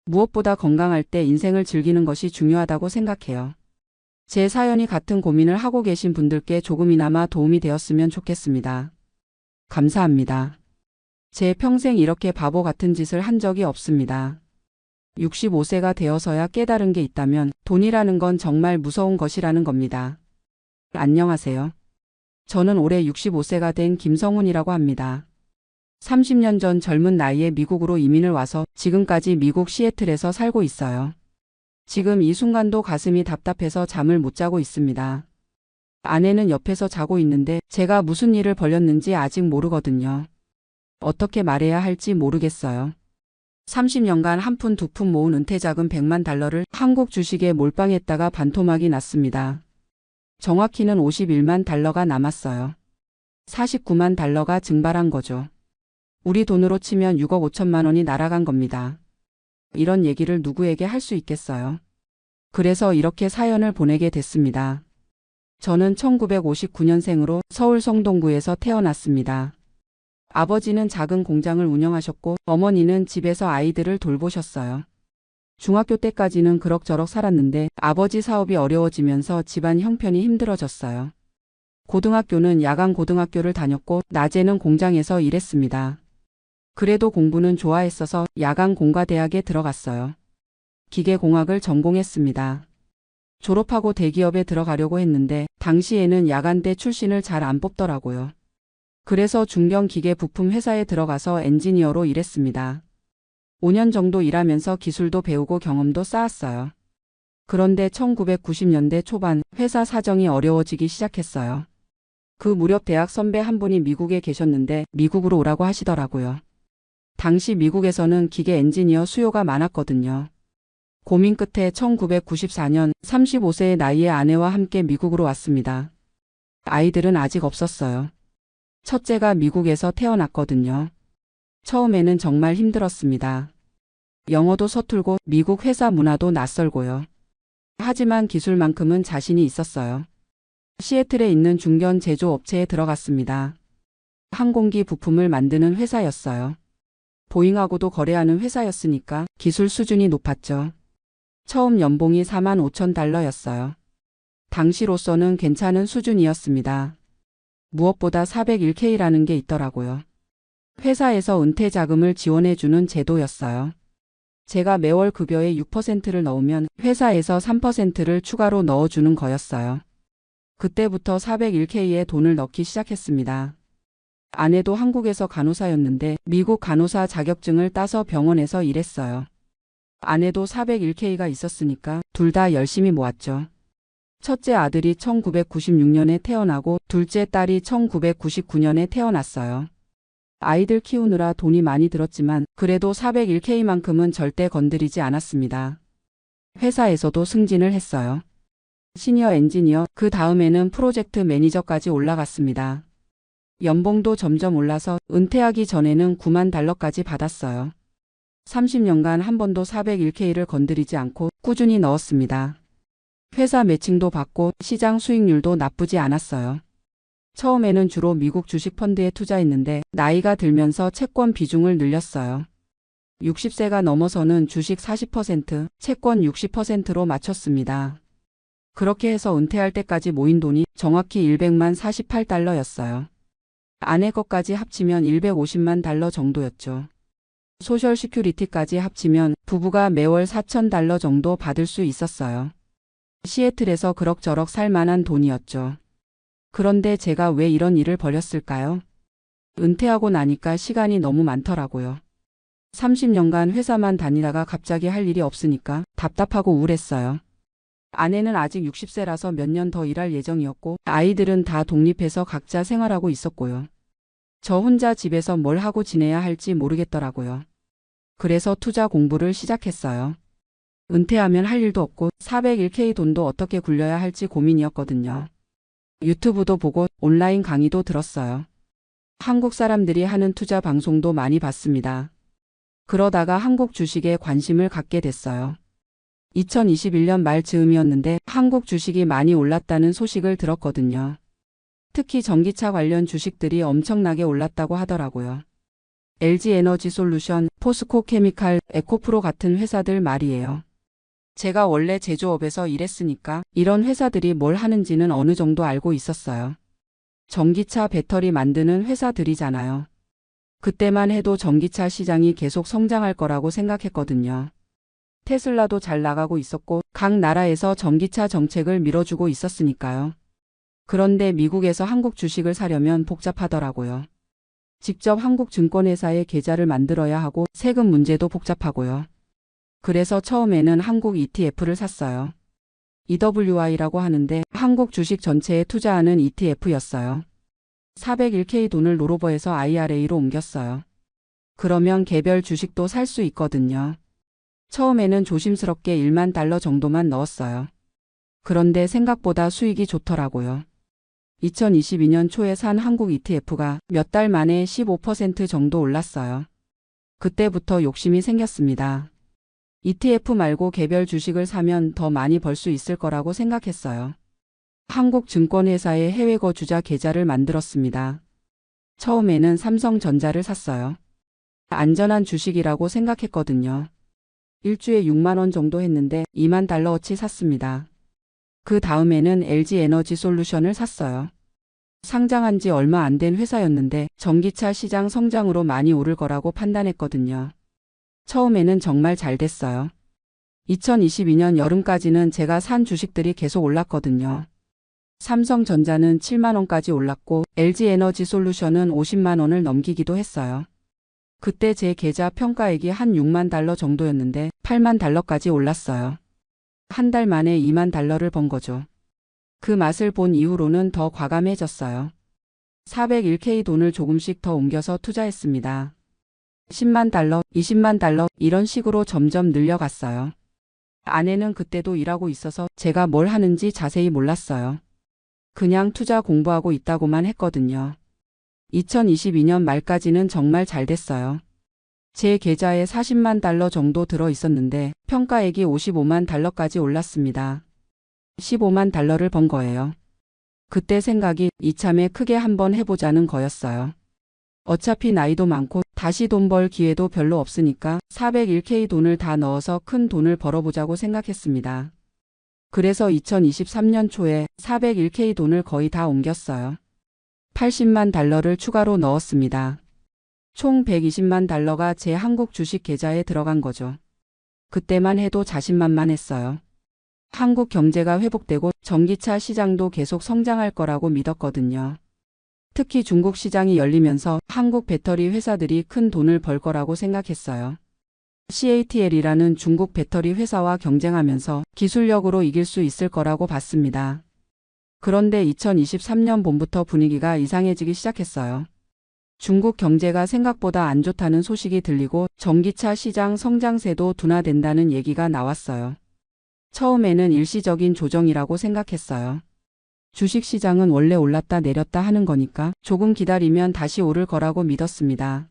무엇보다 건강할 때 인생을 즐기는 것이 중요하다고 생각해요. 제 사연이 같은 고민을 하고 계신 분들께 조금이나마 도움이 되었으면 좋겠습니다. 감사합니다. 제 평생 이렇게 바보 같은 짓을 한 적이 없습니다. 65세가 되어서야 깨달은 게 있다면 돈이라는 건 정말 무서운 것이라는 겁니다. 안녕하세요. 저는 올해 65세가 된 김성훈이라고 합니다. 30년 전 젊은 나이에 미국으로 이민을 와서 지금까지 미국 시애틀에서 살고 있어요. 지금 이 순간도 가슴이 답답해서 잠을 못 자고 있습니다. 아내는 옆에서 자고 있는데 제가 무슨 일을 벌였는지 아직 모르거든요. 어떻게 말해야 할지 모르겠어요. 30년간 한 푼 두 푼 모은 은퇴자금 100만 달러를 한국 주식에 몰빵했다가 반토막이 났습니다. 정확히는 51만 달러가 남았어요. 49만 달러가 증발한 거죠. 우리 돈으로 치면 6억 5천만 원이 날아간 겁니다. 이런 얘기를 누구에게 할 수 있겠어요. 그래서 이렇게 사연을 보내게 됐습니다. 저는 1959년생으로 서울 성동구에서 태어났습니다. 아버지는 작은 공장을 운영하셨고 어머니는 집에서 아이들을 돌보셨어요. 중학교 때까지는 그럭저럭 살았는데 아버지 사업이 어려워지면서 집안 형편이 힘들어졌어요. 고등학교는 야간 고등학교를 다녔고 낮에는 공장에서 일했습니다. 그래도 공부는 좋아했어서 야간 공과대학에 들어갔어요. 기계공학을 전공했습니다. 졸업하고 대기업에 들어가려고 했는데 당시에는 야간대 출신을 잘 안 뽑더라고요. 그래서 중견 기계 부품 회사에 들어가서 엔지니어로 일했습니다. 5년 정도 일하면서 기술도 배우고 경험도 쌓았어요. 그런데 1990년대 초반 회사 사정이 어려워지기 시작했어요. 그 무렵 대학 선배 한 분이 미국에 계셨는데 미국으로 오라고 하시더라고요. 당시 미국에서는 기계 엔지니어 수요가 많았거든요. 고민 끝에 1994년 35세의 나이에 아내와 함께 미국으로 왔습니다. 아이들은 아직 없었어요. 첫째가 미국에서 태어났거든요. 처음에는 정말 힘들었습니다. 영어도 서툴고 미국 회사 문화도 낯설고요. 하지만 기술만큼은 자신이 있었어요. 시애틀에 있는 중견 제조업체에 들어갔습니다. 항공기 부품을 만드는 회사였어요. 보잉하고도 거래하는 회사였으니까 기술 수준이 높았죠. 처음 연봉이 45,000달러였어요. 당시로서는 괜찮은 수준이었습니다. 무엇보다 401K라는 게 있더라고요. 회사에서 은퇴 자금을 지원해주는 제도였어요. 제가 매월 급여의 6%를 넣으면 회사에서 3%를 추가로 넣어주는 거였어요. 그때부터 401K에 돈을 넣기 시작했습니다. 아내도 한국에서 간호사였는데 미국 간호사 자격증을 따서 병원에서 일했어요. 아내도 401K가 있었으니까 둘 다 열심히 모았죠. 첫째 아들이 1996년에 태어나고 둘째 딸이 1999년에 태어났어요. 아이들 키우느라 돈이 많이 들었지만 그래도 401K만큼은 절대 건드리지 않았습니다. 회사에서도 승진을 했어요. 시니어 엔지니어, 그 다음에는 프로젝트 매니저까지 올라갔습니다. 연봉도 점점 올라서 은퇴하기 전에는 9만 달러까지 받았어요. 30년간 한 번도 401K를 건드리지 않고 꾸준히 넣었습니다. 회사 매칭도 받고 시장 수익률도 나쁘지 않았어요. 처음에는 주로 미국 주식 펀드에 투자했는데 나이가 들면서 채권 비중을 늘렸어요. 60세가 넘어서는 주식 40%, 채권 60%로 맞췄습니다. 그렇게 해서 은퇴할 때까지 모인 돈이 정확히 100만 48달러였어요. 아내 것까지 합치면 150만 달러 정도였죠. 소셜 시큐리티까지 합치면 부부가 매월 4,000달러 정도 받을 수 있었어요. 시애틀에서 그럭저럭 살 만한 돈이었죠. 그런데 제가 왜 이런 일을 벌였을까요? 은퇴하고 나니까 시간이 너무 많더라고요. 30년간 회사만 다니다가 갑자기 할 일이 없으니까 답답하고 우울했어요. 아내는 아직 60세라서 몇 년 더 일할 예정이었고 아이들은 다 독립해서 각자 생활하고 있었고요. 저 혼자 집에서 뭘 하고 지내야 할지 모르겠더라고요. 그래서 투자 공부를 시작했어요. 은퇴하면 할 일도 없고 401K 돈도 어떻게 굴려야 할지 고민이었거든요. 유튜브도 보고 온라인 강의도 들었어요. 한국 사람들이 하는 투자 방송도 많이 봤습니다. 그러다가 한국 주식에 관심을 갖게 됐어요. 2021년 말 즈음이었는데 한국 주식이 많이 올랐다는 소식을 들었거든요. 특히 전기차 관련 주식들이 엄청나게 올랐다고 하더라고요. LG에너지솔루션, 포스코케미칼, 에코프로 같은 회사들 말이에요. 제가 원래 제조업에서 일했으니까 이런 회사들이 뭘 하는지는 어느 정도 알고 있었어요. 전기차 배터리 만드는 회사들이잖아요. 그때만 해도 전기차 시장이 계속 성장할 거라고 생각했거든요. 테슬라도 잘 나가고 있었고 각 나라에서 전기차 정책을 밀어주고 있었으니까요. 그런데 미국에서 한국 주식을 사려면 복잡하더라고요. 직접 한국 증권회사에 계좌를 만들어야 하고 세금 문제도 복잡하고요. 그래서 처음에는 한국 ETF를 샀어요. EWI라고 하는데 한국 주식 전체에 투자하는 ETF였어요. 401K 돈을 롤오버해서 IRA로 옮겼어요. 그러면 개별 주식도 살 수 있거든요. 처음에는 조심스럽게 1만 달러 정도만 넣었어요. 그런데 생각보다 수익이 좋더라고요. 2022년 초에 산 한국 ETF가 몇 달 만에 15% 정도 올랐어요. 그때부터 욕심이 생겼습니다. ETF 말고 개별 주식을 사면 더 많이 벌 수 있을 거라고 생각했어요. 한국 증권회사에 해외 거주자 계좌를 만들었습니다. 처음에는 삼성전자를 샀어요. 안전한 주식이라고 생각했거든요. 일주에 6만 원 정도 했는데 2만 달러어치 샀습니다. 그 다음에는 LG에너지솔루션을 샀어요. 상장한 지 얼마 안 된 회사였는데 전기차 시장 성장으로 많이 오를 거라고 판단했거든요. 처음에는 정말 잘 됐어요. 2022년 여름까지는 제가 산 주식들이 계속 올랐거든요. 삼성전자는 7만 원까지 올랐고 LG에너지솔루션은 50만 원을 넘기기도 했어요. 그때 제 계좌 평가액이 한 6만 달러 정도였는데 8만 달러까지 올랐어요. 한 달 만에 2만 달러를 번 거죠. 그 맛을 본 이후로는 더 과감해졌어요. 401K 돈을 조금씩 더 옮겨서 투자했습니다. 10만 달러, 20만 달러 이런 식으로 점점 늘려갔어요. 아내는 그때도 일하고 있어서 제가 뭘 하는지 자세히 몰랐어요. 그냥 투자 공부하고 있다고만 했거든요. 2022년 말까지는 정말 잘 됐어요. 제 계좌에 40만 달러 정도 들어 있었는데 평가액이 55만 달러까지 올랐습니다. 15만 달러를 번 거예요. 그때 생각이 이참에 크게 한번 해보자는 거였어요. 어차피 나이도 많고 다시 돈 벌 기회도 별로 없으니까 401k 돈을 다 넣어서 큰 돈을 벌어보자고 생각했습니다. 그래서 2023년 초에 401k 돈을 거의 다 옮겼어요. 80만 달러를 추가로 넣었습니다. 총 120만 달러가 제 한국 주식 계좌에 들어간 거죠. 그때만 해도 자신만만했어요. 한국 경제가 회복되고 전기차 시장도 계속 성장할 거라고 믿었거든요. 특히 중국 시장이 열리면서 한국 배터리 회사들이 큰 돈을 벌 거라고 생각했어요. CATL이라는 중국 배터리 회사와 경쟁하면서 기술력으로 이길 수 있을 거라고 봤습니다. 그런데 2023년 봄부터 분위기가 이상해지기 시작했어요. 중국 경제가 생각보다 안 좋다는 소식이 들리고 전기차 시장 성장세도 둔화된다는 얘기가 나왔어요. 처음에는 일시적인 조정이라고 생각했어요. 주식시장은 원래 올랐다 내렸다 하는 거니까 조금 기다리면 다시 오를 거라고 믿었습니다.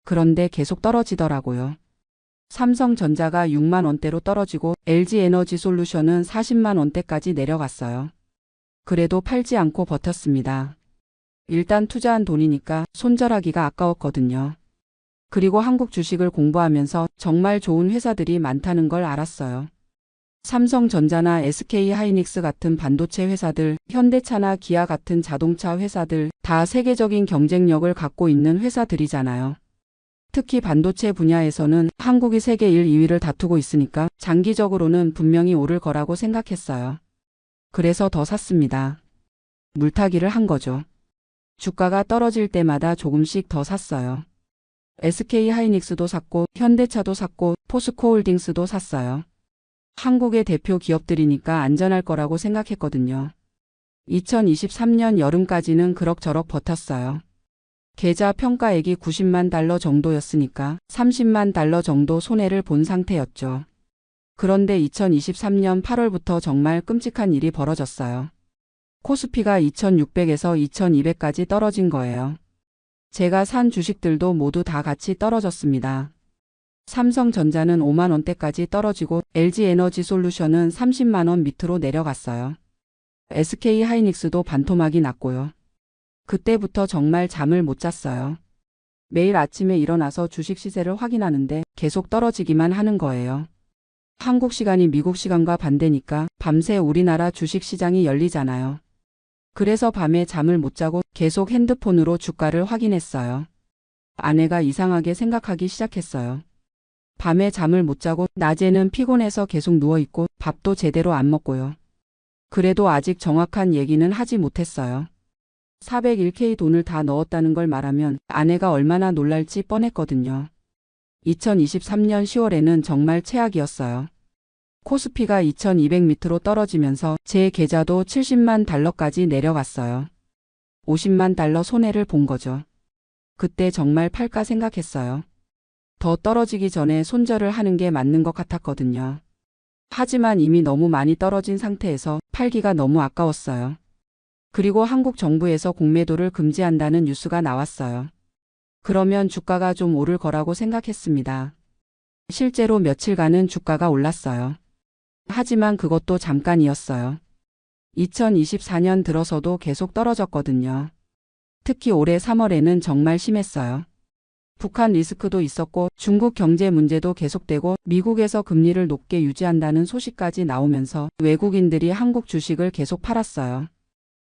그런데 계속 떨어지더라고요. 삼성전자가 6만 원대로 떨어지고 LG에너지솔루션은 40만 원대까지 내려갔어요. 그래도 팔지 않고 버텼습니다. 일단 투자한 돈이니까 손절하기가 아까웠거든요. 그리고 한국 주식을 공부하면서 정말 좋은 회사들이 많다는 걸 알았어요. 삼성전자나 SK하이닉스 같은 반도체 회사들, 현대차나 기아 같은 자동차 회사들 다 세계적인 경쟁력을 갖고 있는 회사들이잖아요. 특히 반도체 분야에서는 한국이 세계 1, 2위를 다투고 있으니까 장기적으로는 분명히 오를 거라고 생각했어요. 그래서 더 샀습니다. 물타기를 한 거죠. 주가가 떨어질 때마다 조금씩 더 샀어요. SK하이닉스도 샀고 현대차도 샀고 포스코홀딩스도 샀어요. 한국의 대표 기업들이니까 안전할 거라고 생각했거든요. 2023년 여름까지는 그럭저럭 버텼어요. 계좌 평가액이 90만 달러 정도였으니까 30만 달러 정도 손해를 본 상태였죠. 그런데 2023년 8월부터 정말 끔찍한 일이 벌어졌어요. 코스피가 2600에서 2200까지 떨어진 거예요. 제가 산 주식들도 모두 다 같이 떨어졌습니다. 삼성전자는 5만 원대까지 떨어지고 LG에너지솔루션은 30만 원 밑으로 내려갔어요. SK하이닉스도 반토막이 났고요. 그때부터 정말 잠을 못 잤어요. 매일 아침에 일어나서 주식 시세를 확인하는데 계속 떨어지기만 하는 거예요. 한국 시간이 미국 시간과 반대니까 밤새 우리나라 주식 시장이 열리잖아요. 그래서 밤에 잠을 못 자고 계속 핸드폰으로 주가를 확인했어요. 아내가 이상하게 생각하기 시작했어요. 밤에 잠을 못 자고 낮에는 피곤해서 계속 누워있고 밥도 제대로 안 먹고요. 그래도 아직 정확한 얘기는 하지 못했어요. 401k 돈을 다 넣었다는 걸 말하면 아내가 얼마나 놀랄지 뻔했거든요. 2023년 10월에는 정말 최악이었어요. 코스피가 2200 밑으로 떨어지면서 제 계좌도 70만 달러까지 내려갔어요. 50만 달러 손해를 본 거죠. 그때 정말 팔까 생각했어요. 더 떨어지기 전에 손절을 하는 게 맞는 것 같았거든요. 하지만 이미 너무 많이 떨어진 상태에서 팔기가 너무 아까웠어요. 그리고 한국 정부에서 공매도를 금지한다는 뉴스가 나왔어요. 그러면 주가가 좀 오를 거라고 생각했습니다. 실제로 며칠간은 주가가 올랐어요. 하지만 그것도 잠깐이었어요. 2024년 들어서도 계속 떨어졌거든요. 특히 올해 3월에는 정말 심했어요. 북한 리스크도 있었고 중국 경제 문제도 계속되고 미국에서 금리를 높게 유지한다는 소식까지 나오면서 외국인들이 한국 주식을 계속 팔았어요.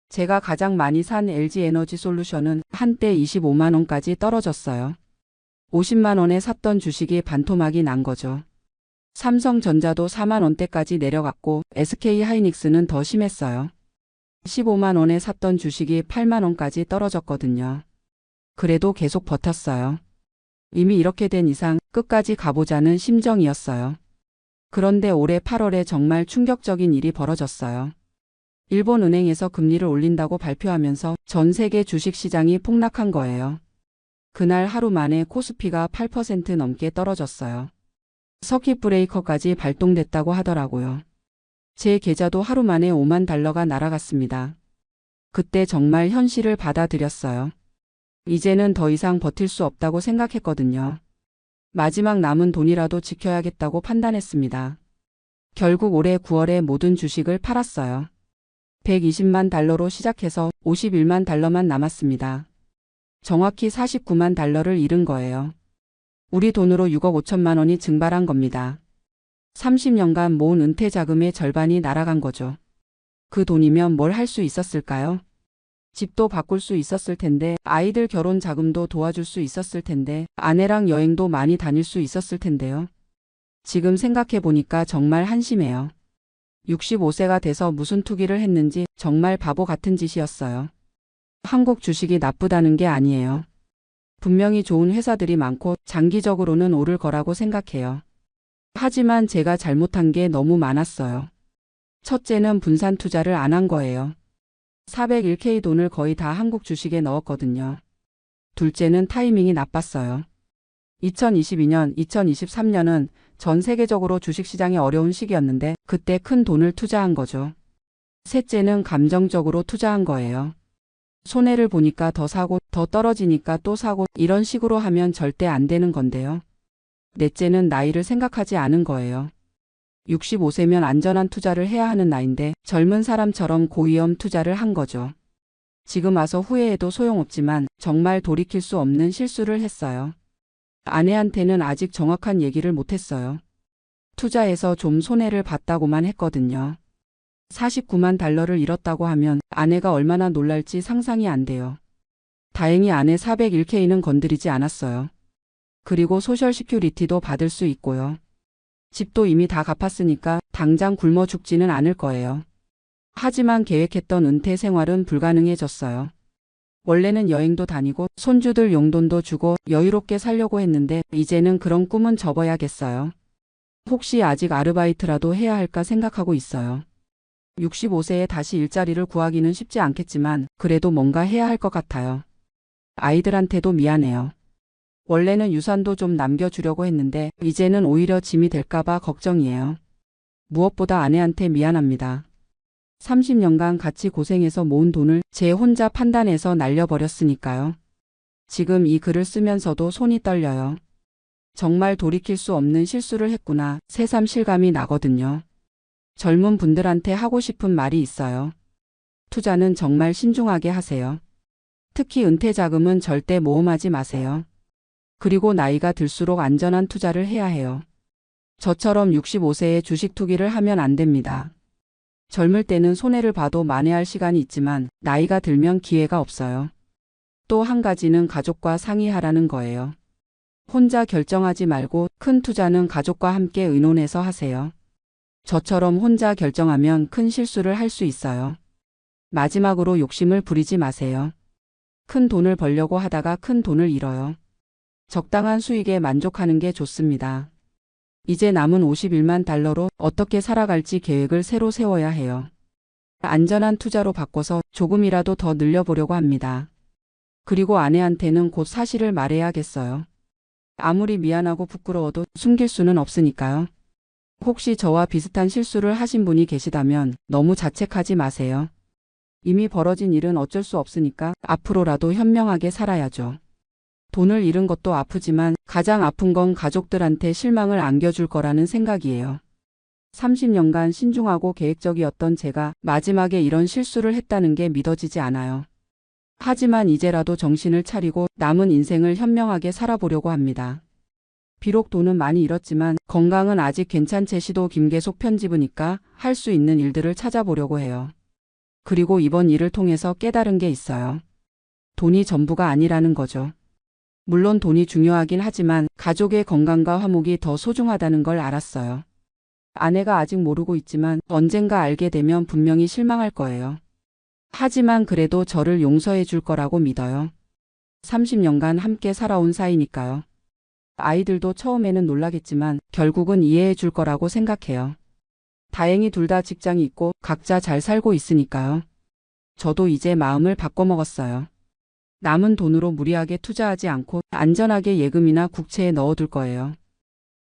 제가 가장 많이 산 LG에너지솔루션은 한때 25만 원까지 떨어졌어요. 50만 원에 샀던 주식이 반토막이 난 거죠. 삼성전자도 4만 원대까지 내려갔고 SK하이닉스는 더 심했어요. 15만 원에 샀던 주식이 8만 원까지 떨어졌거든요. 그래도 계속 버텼어요. 이미 이렇게 된 이상 끝까지 가보자는 심정이었어요. 그런데 올해 8월에 정말 충격적인 일이 벌어졌어요. 일본은행에서 금리를 올린다고 발표하면서 전 세계 주식시장이 폭락한 거예요. 그날 하루 만에 코스피가 8% 넘게 떨어졌어요. 서킷 브레이커까지 발동됐다고 하더라고요. 제 계좌도 하루 만에 5만 달러가 날아갔습니다. 그때 정말 현실을 받아들였어요. 이제는 더 이상 버틸 수 없다고 생각했거든요. 마지막 남은 돈이라도 지켜야겠다고 판단했습니다. 결국 올해 9월에 모든 주식을 팔았어요. 120만 달러로 시작해서 51만 달러만 남았습니다. 정확히 49만 달러를 잃은 거예요. 우리 돈으로 6억 5천만 원이 증발한 겁니다. 30년간 모은 은퇴 자금의 절반이 날아간 거죠. 그 돈이면 뭘 할 수 있었을까요? 집도 바꿀 수 있었을 텐데, 아이들 결혼 자금도 도와줄 수 있었을 텐데, 아내랑 여행도 많이 다닐 수 있었을 텐데요. 지금 생각해 보니까 정말 한심해요. 65세가 돼서 무슨 투기를 했는지 정말 바보 같은 짓이었어요. 한국 주식이 나쁘다는 게 아니에요. 분명히 좋은 회사들이 많고 장기적으로는 오를 거라고 생각해요. 하지만 제가 잘못한 게 너무 많았어요. 첫째는 분산 투자를 안 한 거예요. 401k 돈을 거의 다 한국 주식에 넣었거든요. 둘째는 타이밍이 나빴어요. 2022년, 2023년은 전 세계적으로 주식시장이 어려운 시기였는데 그때 큰 돈을 투자한 거죠. 셋째는 감정적으로 투자한 거예요. 손해를 보니까 더 사고 더 떨어지니까 또 사고 이런 식으로 하면 절대 안 되는 건데요. 넷째는 나이를 생각하지 않은 거예요. 65세면 안전한 투자를 해야 하는 나이인데 젊은 사람처럼 고위험 투자를 한 거죠. 지금 와서 후회해도 소용없지만 정말 돌이킬 수 없는 실수를 했어요. 아내한테는 아직 정확한 얘기를 못했어요. 투자해서 좀 손해를 봤다고만 했거든요. 49만 달러를 잃었다고 하면 아내가 얼마나 놀랄지 상상이 안 돼요. 다행히 아내 401k는 건드리지 않았어요. 그리고 소셜 시큐리티도 받을 수 있고요. 집도 이미 다 갚았으니까 당장 굶어 죽지는 않을 거예요. 하지만 계획했던 은퇴 생활은 불가능해졌어요. 원래는 여행도 다니고 손주들 용돈도 주고 여유롭게 살려고 했는데 이제는 그런 꿈은 접어야겠어요. 혹시 아직 아르바이트라도 해야 할까 생각하고 있어요. 65세에 다시 일자리를 구하기는 쉽지 않겠지만 그래도 뭔가 해야 할 것 같아요. 아이들한테도 미안해요. 원래는 유산도 좀 남겨주려고 했는데 이제는 오히려 짐이 될까봐 걱정이에요. 무엇보다 아내한테 미안합니다. 30년간 같이 고생해서 모은 돈을 제 혼자 판단해서 날려버렸으니까요. 지금 이 글을 쓰면서도 손이 떨려요. 정말 돌이킬 수 없는 실수를 했구나 새삼 실감이 나거든요. 젊은 분들한테 하고 싶은 말이 있어요. 투자는 정말 신중하게 하세요. 특히 은퇴 자금은 절대 모험하지 마세요. 그리고 나이가 들수록 안전한 투자를 해야 해요. 저처럼 65세에 주식 투기를 하면 안 됩니다. 젊을 때는 손해를 봐도 만회할 시간이 있지만 나이가 들면 기회가 없어요. 또 한 가지는 가족과 상의하라는 거예요. 혼자 결정하지 말고 큰 투자는 가족과 함께 의논해서 하세요. 저처럼 혼자 결정하면 큰 실수를 할 수 있어요. 마지막으로 욕심을 부리지 마세요. 큰 돈을 벌려고 하다가 큰 돈을 잃어요. 적당한 수익에 만족하는 게 좋습니다. 이제 남은 51만 달러로 어떻게 살아갈지 계획을 새로 세워야 해요. 안전한 투자로 바꿔서 조금이라도 더 늘려보려고 합니다. 그리고 아내한테는 곧 사실을 말해야겠어요. 아무리 미안하고 부끄러워도 숨길 수는 없으니까요. 혹시 저와 비슷한 실수를 하신 분이 계시다면 너무 자책하지 마세요. 이미 벌어진 일은 어쩔 수 없으니까 앞으로라도 현명하게 살아야죠. 돈을 잃은 것도 아프지만 가장 아픈 건 가족들한테 실망을 안겨줄 거라는 생각이에요. 30년간 신중하고 계획적이었던 제가 마지막에 이런 실수를 했다는 게 믿어지지 않아요. 하지만 이제라도 정신을 차리고 남은 인생을 현명하게 살아보려고 합니다. 비록 돈은 많이 잃었지만 건강은 아직 괜찮제 시도 김계속 편집으니까 할 수 있는 일들을 찾아보려고 해요. 그리고 이번 일을 통해서 깨달은 게 있어요. 돈이 전부가 아니라는 거죠. 물론 돈이 중요하긴 하지만 가족의 건강과 화목이 더 소중하다는 걸 알았어요. 아내가 아직 모르고 있지만 언젠가 알게 되면 분명히 실망할 거예요. 하지만 그래도 저를 용서해 줄 거라고 믿어요. 30년간 함께 살아온 사이니까요. 아이들도 처음에는 놀라겠지만 결국은 이해해 줄 거라고 생각해요. 다행히 둘 다 직장이 있고 각자 잘 살고 있으니까요. 저도 이제 마음을 바꿔먹었어요. 남은 돈으로 무리하게 투자하지 않고 안전하게 예금이나 국채에 넣어둘 거예요.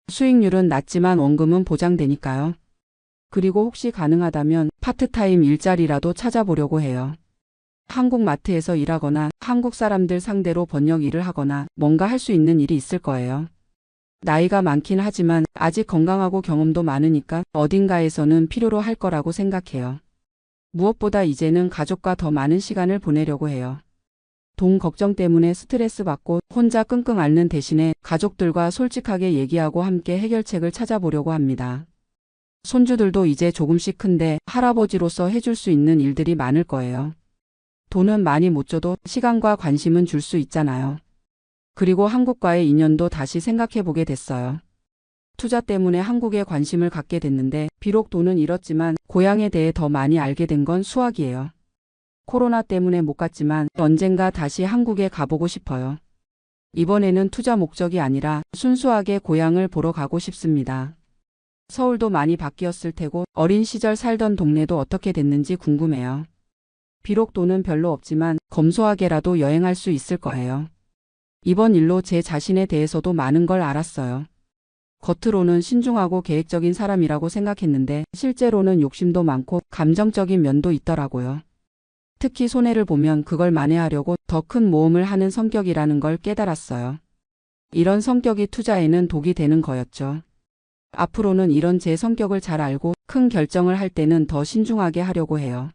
수익률은 낮지만 원금은 보장되니까요. 그리고 혹시 가능하다면 파트타임 일자리라도 찾아보려고 해요. 한국 마트에서 일하거나 한국 사람들 상대로 번역 일을 하거나 뭔가 할 수 있는 일이 있을 거예요. 나이가 많긴 하지만 아직 건강하고 경험도 많으니까 어딘가에서는 필요로 할 거라고 생각해요. 무엇보다 이제는 가족과 더 많은 시간을 보내려고 해요. 돈 걱정 때문에 스트레스 받고 혼자 끙끙 앓는 대신에 가족들과 솔직하게 얘기하고 함께 해결책을 찾아보려고 합니다. 손주들도 이제 조금씩 큰데 할아버지로서 해줄 수 있는 일들이 많을 거예요. 돈은 많이 못 줘도 시간과 관심은 줄 수 있잖아요. 그리고 한국과의 인연도 다시 생각해보게 됐어요. 투자 때문에 한국에 관심을 갖게 됐는데 비록 돈은 잃었지만 고향에 대해 더 많이 알게 된 건 수학이에요. 코로나 때문에 못 갔지만 언젠가 다시 한국에 가보고 싶어요. 이번에는 투자 목적이 아니라 순수하게 고향을 보러 가고 싶습니다. 서울도 많이 바뀌었을 테고 어린 시절 살던 동네도 어떻게 됐는지 궁금해요. 비록 돈은 별로 없지만 검소하게라도 여행할 수 있을 거예요. 이번 일로 제 자신에 대해서도 많은 걸 알았어요. 겉으로는 신중하고 계획적인 사람이라고 생각했는데 실제로는 욕심도 많고 감정적인 면도 있더라고요. 특히 손해를 보면 그걸 만회하려고 더 큰 모험을 하는 성격이라는 걸 깨달았어요. 이런 성격이 투자에는 독이 되는 거였죠. 앞으로는 이런 제 성격을 잘 알고 큰 결정을 할 때는 더 신중하게 하려고 해요.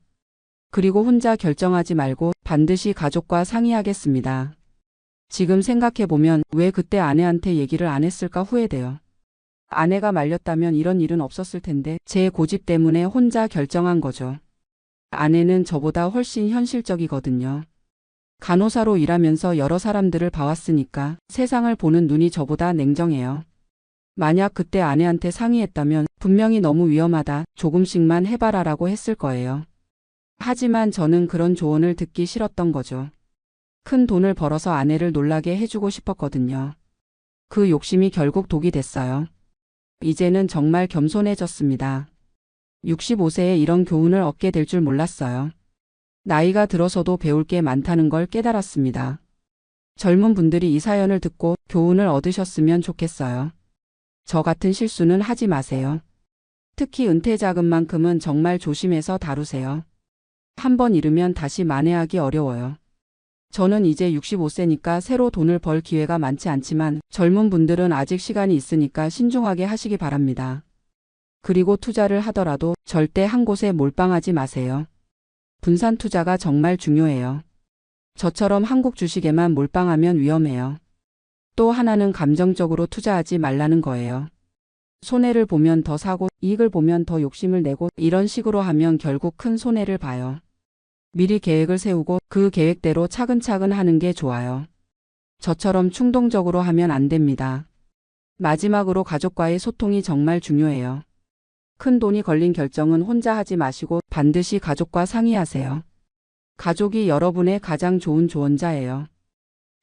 그리고 혼자 결정하지 말고 반드시 가족과 상의하겠습니다. 지금 생각해보면 왜 그때 아내한테 얘기를 안 했을까 후회돼요. 아내가 말렸다면 이런 일은 없었을 텐데 제 고집 때문에 혼자 결정한 거죠. 아내는 저보다 훨씬 현실적이거든요. 간호사로 일하면서 여러 사람들을 봐왔으니까 세상을 보는 눈이 저보다 냉정해요. 만약 그때 아내한테 상의했다면 분명히 너무 위험하다, 조금씩만 해봐라라고 했을 거예요. 하지만 저는 그런 조언을 듣기 싫었던 거죠. 큰 돈을 벌어서 아내를 놀라게 해주고 싶었거든요. 그 욕심이 결국 독이 됐어요. 이제는 정말 겸손해졌습니다. 65세에 이런 교훈을 얻게 될 줄 몰랐어요. 나이가 들어서도 배울 게 많다는 걸 깨달았습니다. 젊은 분들이 이 사연을 듣고 교훈을 얻으셨으면 좋겠어요. 저 같은 실수는 하지 마세요. 특히 은퇴 자금만큼은 정말 조심해서 다루세요. 한번 잃으면 다시 만회하기 어려워요. 저는 이제 65세니까 새로 돈을 벌 기회가 많지 않지만 젊은 분들은 아직 시간이 있으니까 신중하게 하시기 바랍니다. 그리고 투자를 하더라도 절대 한 곳에 몰빵하지 마세요. 분산 투자가 정말 중요해요. 저처럼 한국 주식에만 몰빵하면 위험해요. 또 하나는 감정적으로 투자하지 말라는 거예요. 손해를 보면 더 사고 이익을 보면 더 욕심을 내고 이런 식으로 하면 결국 큰 손해를 봐요. 미리 계획을 세우고 그 계획대로 차근차근 하는 게 좋아요. 저처럼 충동적으로 하면 안 됩니다. 마지막으로 가족과의 소통이 정말 중요해요. 큰 돈이 걸린 결정은 혼자 하지 마시고 반드시 가족과 상의하세요. 가족이 여러분의 가장 좋은 조언자예요.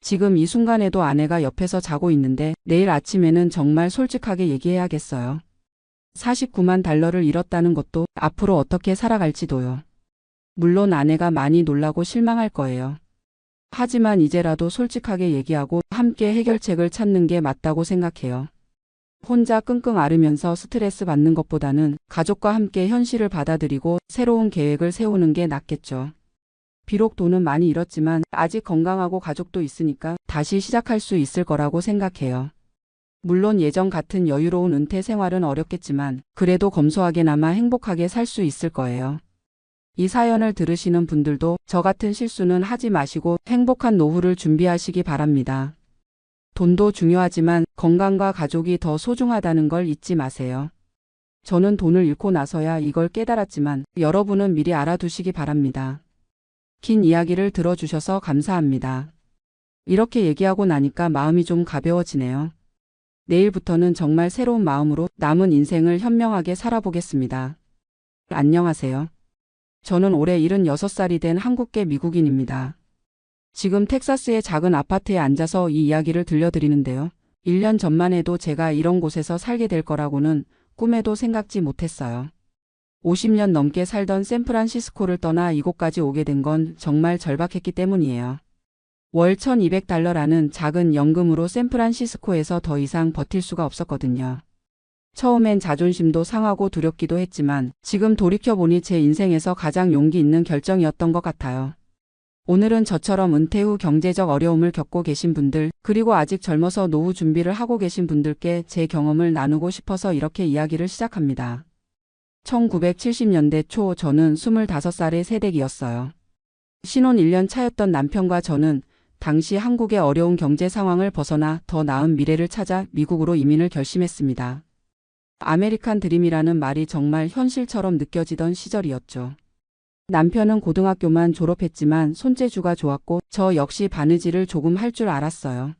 지금 이 순간에도 아내가 옆에서 자고 있는데 내일 아침에는 정말 솔직하게 얘기해야겠어요. 49만 달러를 잃었다는 것도 앞으로 어떻게 살아갈지도요. 물론 아내가 많이 놀라고 실망할 거예요. 하지만 이제라도 솔직하게 얘기하고 함께 해결책을 찾는 게 맞다고 생각해요. 혼자 끙끙 앓으면서 스트레스 받는 것보다는 가족과 함께 현실을 받아들이고 새로운 계획을 세우는 게 낫겠죠. 비록 돈은 많이 잃었지만 아직 건강하고 가족도 있으니까 다시 시작할 수 있을 거라고 생각해요. 물론 예전 같은 여유로운 은퇴 생활은 어렵겠지만 그래도 검소하게나마 행복하게 살 수 있을 거예요. 이 사연을 들으시는 분들도 저 같은 실수는 하지 마시고 행복한 노후를 준비하시기 바랍니다. 돈도 중요하지만 건강과 가족이 더 소중하다는 걸 잊지 마세요. 저는 돈을 잃고 나서야 이걸 깨달았지만 여러분은 미리 알아두시기 바랍니다. 긴 이야기를 들어주셔서 감사합니다. 이렇게 얘기하고 나니까 마음이 좀 가벼워지네요. 내일부터는 정말 새로운 마음으로 남은 인생을 현명하게 살아보겠습니다. 안녕하세요. 저는 올해 76살이 된 한국계 미국인입니다. 지금 텍사스의 작은 아파트에 앉아서 이 이야기를 들려드리는데요. 1년 전만 해도 제가 이런 곳에서 살게 될 거라고는 꿈에도 생각지 못했어요. 50년 넘게 살던 샌프란시스코를 떠나 이곳까지 오게 된 건 정말 절박했기 때문이에요. 월 1200달러라는 작은 연금으로 샌프란시스코에서 더 이상 버틸 수가 없었거든요. 처음엔 자존심도 상하고 두렵기도 했지만 지금 돌이켜보니 제 인생에서 가장 용기 있는 결정이었던 것 같아요. 오늘은 저처럼 은퇴 후 경제적 어려움을 겪고 계신 분들, 그리고 아직 젊어서 노후 준비를 하고 계신 분들께 제 경험을 나누고 싶어서 이렇게 이야기를 시작합니다. 1970년대 초 저는 25살의 새댁이었어요. 신혼 1년 차였던 남편과 저는 당시 한국의 어려운 경제 상황을 벗어나 더 나은 미래를 찾아 미국으로 이민을 결심했습니다. 아메리칸 드림이라는 말이 정말 현실처럼 느껴지던 시절이었죠. 남편은 고등학교만 졸업했지만 손재주가 좋았고 저 역시 바느질을 조금 할 줄 알았어요.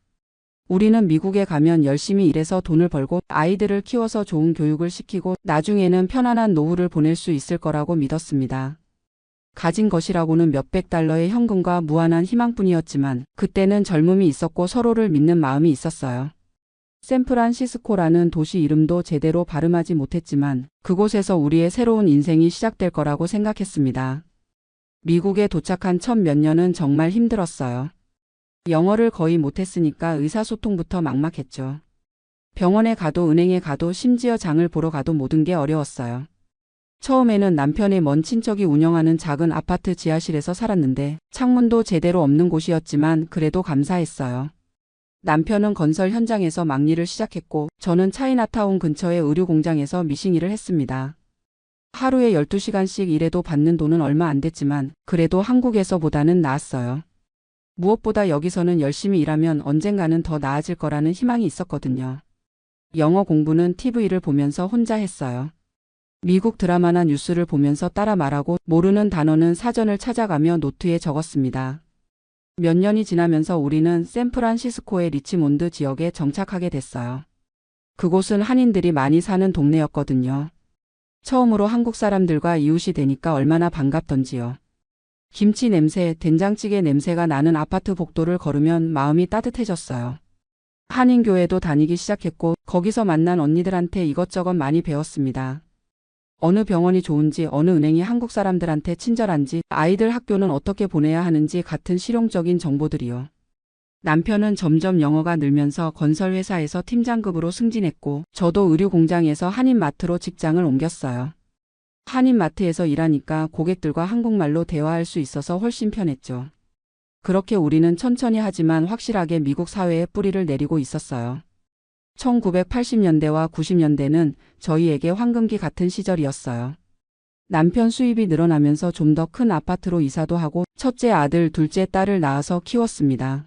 우리는 미국에 가면 열심히 일해서 돈을 벌고 아이들을 키워서 좋은 교육을 시키고 나중에는 편안한 노후를 보낼 수 있을 거라고 믿었습니다. 가진 것이라고는 몇백 달러의 현금과 무한한 희망뿐이었지만 그때는 젊음이 있었고 서로를 믿는 마음이 있었어요. 샌프란시스코라는 도시 이름도 제대로 발음하지 못했지만 그곳에서 우리의 새로운 인생이 시작될 거라고 생각했습니다. 미국에 도착한 첫 몇 년은 정말 힘들었어요. 영어를 거의 못했으니까 의사소통부터 막막했죠. 병원에 가도 은행에 가도 심지어 장을 보러 가도 모든 게 어려웠어요. 처음에는 남편의 먼 친척이 운영하는 작은 아파트 지하실에서 살았는데 창문도 제대로 없는 곳이었지만 그래도 감사했어요. 남편은 건설 현장에서 막일을 시작했고 저는 차이나타운 근처의 의류 공장에서 미싱일을 했습니다. 하루에 12시간씩 일해도 받는 돈은 얼마 안 됐지만 그래도 한국에서보다는 나았어요. 무엇보다 여기서는 열심히 일하면 언젠가는 더 나아질 거라는 희망이 있었거든요. 영어 공부는 TV를 보면서 혼자 했어요. 미국 드라마나 뉴스를 보면서 따라 말하고 모르는 단어는 사전을 찾아가며 노트에 적었습니다. 몇 년이 지나면서 우리는 샌프란시스코의 리치몬드 지역에 정착하게 됐어요. 그곳은 한인들이 많이 사는 동네였거든요. 처음으로 한국 사람들과 이웃이 되니까 얼마나 반갑던지요. 김치 냄새, 된장찌개 냄새가 나는 아파트 복도를 걸으면 마음이 따뜻해졌어요. 한인교회도 다니기 시작했고 거기서 만난 언니들한테 이것저것 많이 배웠습니다. 어느 병원이 좋은지, 어느 은행이 한국 사람들한테 친절한지, 아이들 학교는 어떻게 보내야 하는지 같은 실용적인 정보들이요. 남편은 점점 영어가 늘면서 건설회사에서 팀장급으로 승진했고 저도 의류공장에서 한인마트로 직장을 옮겼어요. 한인마트에서 일하니까 고객들과 한국말로 대화할 수 있어서 훨씬 편했죠. 그렇게 우리는 천천히 하지만 확실하게 미국 사회에 뿌리를 내리고 있었어요. 1980년대와 90년대는 저희에게 황금기 같은 시절이었어요. 남편 수입이 늘어나면서 좀 더 큰 아파트로 이사도 하고 첫째 아들, 둘째 딸을 낳아서 키웠습니다.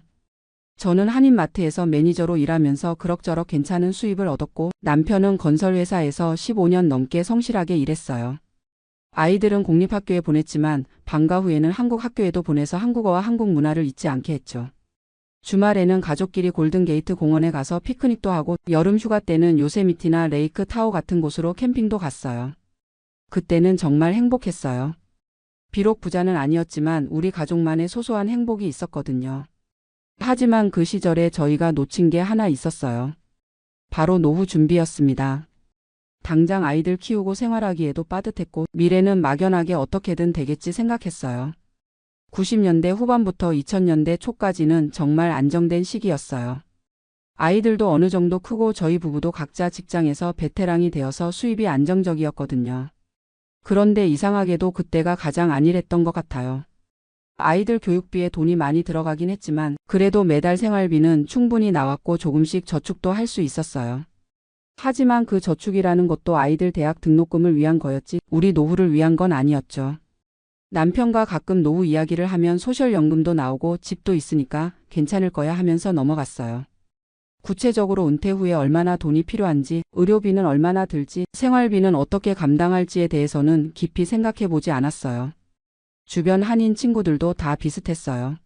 저는 한인마트에서 매니저로 일하면서 그럭저럭 괜찮은 수입을 얻었고 남편은 건설회사에서 15년 넘게 성실하게 일했어요. 아이들은 공립학교에 보냈지만 방과 후에는 한국 학교에도 보내서 한국어와 한국 문화를 잊지 않게 했죠. 주말에는 가족끼리 골든게이트 공원에 가서 피크닉도 하고 여름 휴가 때는 요세미티나 레이크 타호 같은 곳으로 캠핑도 갔어요. 그때는 정말 행복했어요. 비록 부자는 아니었지만 우리 가족만의 소소한 행복이 있었거든요. 하지만 그 시절에 저희가 놓친 게 하나 있었어요. 바로 노후 준비였습니다. 당장 아이들 키우고 생활하기에도 빠듯했고 미래는 막연하게 어떻게든 되겠지 생각했어요. 90년대 후반부터 2000년대 초까지는 정말 안정된 시기였어요. 아이들도 어느 정도 크고 저희 부부도 각자 직장에서 베테랑이 되어서 수입이 안정적이었거든요. 그런데 이상하게도 그때가 가장 안일했던 것 같아요. 아이들 교육비에 돈이 많이 들어가긴 했지만 그래도 매달 생활비는 충분히 나왔고 조금씩 저축도 할 수 있었어요. 하지만 그 저축이라는 것도 아이들 대학 등록금을 위한 거였지 우리 노후를 위한 건 아니었죠. 남편과 가끔 노후 이야기를 하면 소셜연금도 나오고 집도 있으니까 괜찮을 거야 하면서 넘어갔어요. 구체적으로 은퇴 후에 얼마나 돈이 필요한지, 의료비는 얼마나 들지, 생활비는 어떻게 감당할지에 대해서는 깊이 생각해 보지 않았어요. 주변 한인 친구들도 다 비슷했어요.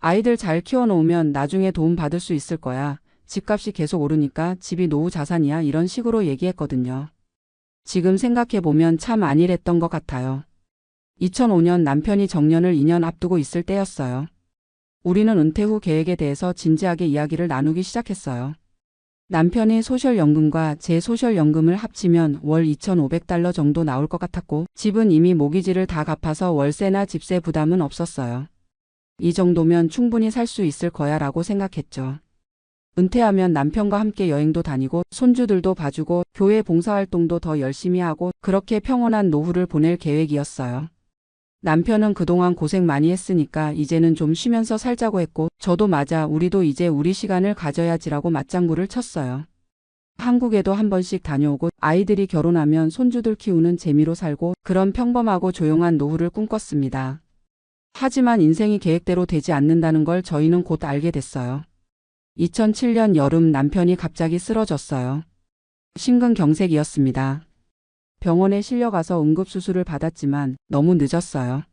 아이들 잘 키워놓으면 나중에 도움 받을 수 있을 거야. 집값이 계속 오르니까 집이 노후 자산이야 이런 식으로 얘기했거든요. 지금 생각해보면 참 안일했던 것 같아요. 2005년 남편이 정년을 2년 앞두고 있을 때였어요. 우리는 은퇴 후 계획에 대해서 진지하게 이야기를 나누기 시작했어요. 남편의 소셜연금과 제 소셜연금을 합치면 월 2,500달러 정도 나올 것 같았고 집은 이미 모기지를 다 갚아서 월세나 집세 부담은 없었어요. 이 정도면 충분히 살 수 있을 거야 라고 생각했죠. 은퇴하면 남편과 함께 여행도 다니고 손주들도 봐주고 교회 봉사활동도 더 열심히 하고 그렇게 평온한 노후를 보낼 계획이었어요. 남편은 그동안 고생 많이 했으니까 이제는 좀 쉬면서 살자고 했고 저도 맞아 우리도 이제 우리 시간을 가져야지라고 맞장구를 쳤어요. 한국에도 한 번씩 다녀오고 아이들이 결혼하면 손주들 키우는 재미로 살고 그런 평범하고 조용한 노후를 꿈꿨습니다. 하지만 인생이 계획대로 되지 않는다는 걸 저희는 곧 알게 됐어요. 2007년 여름 남편이 갑자기 쓰러졌어요. 심근경색이었습니다. 병원에 실려가서 응급수술을 받았지만 너무 늦었어요.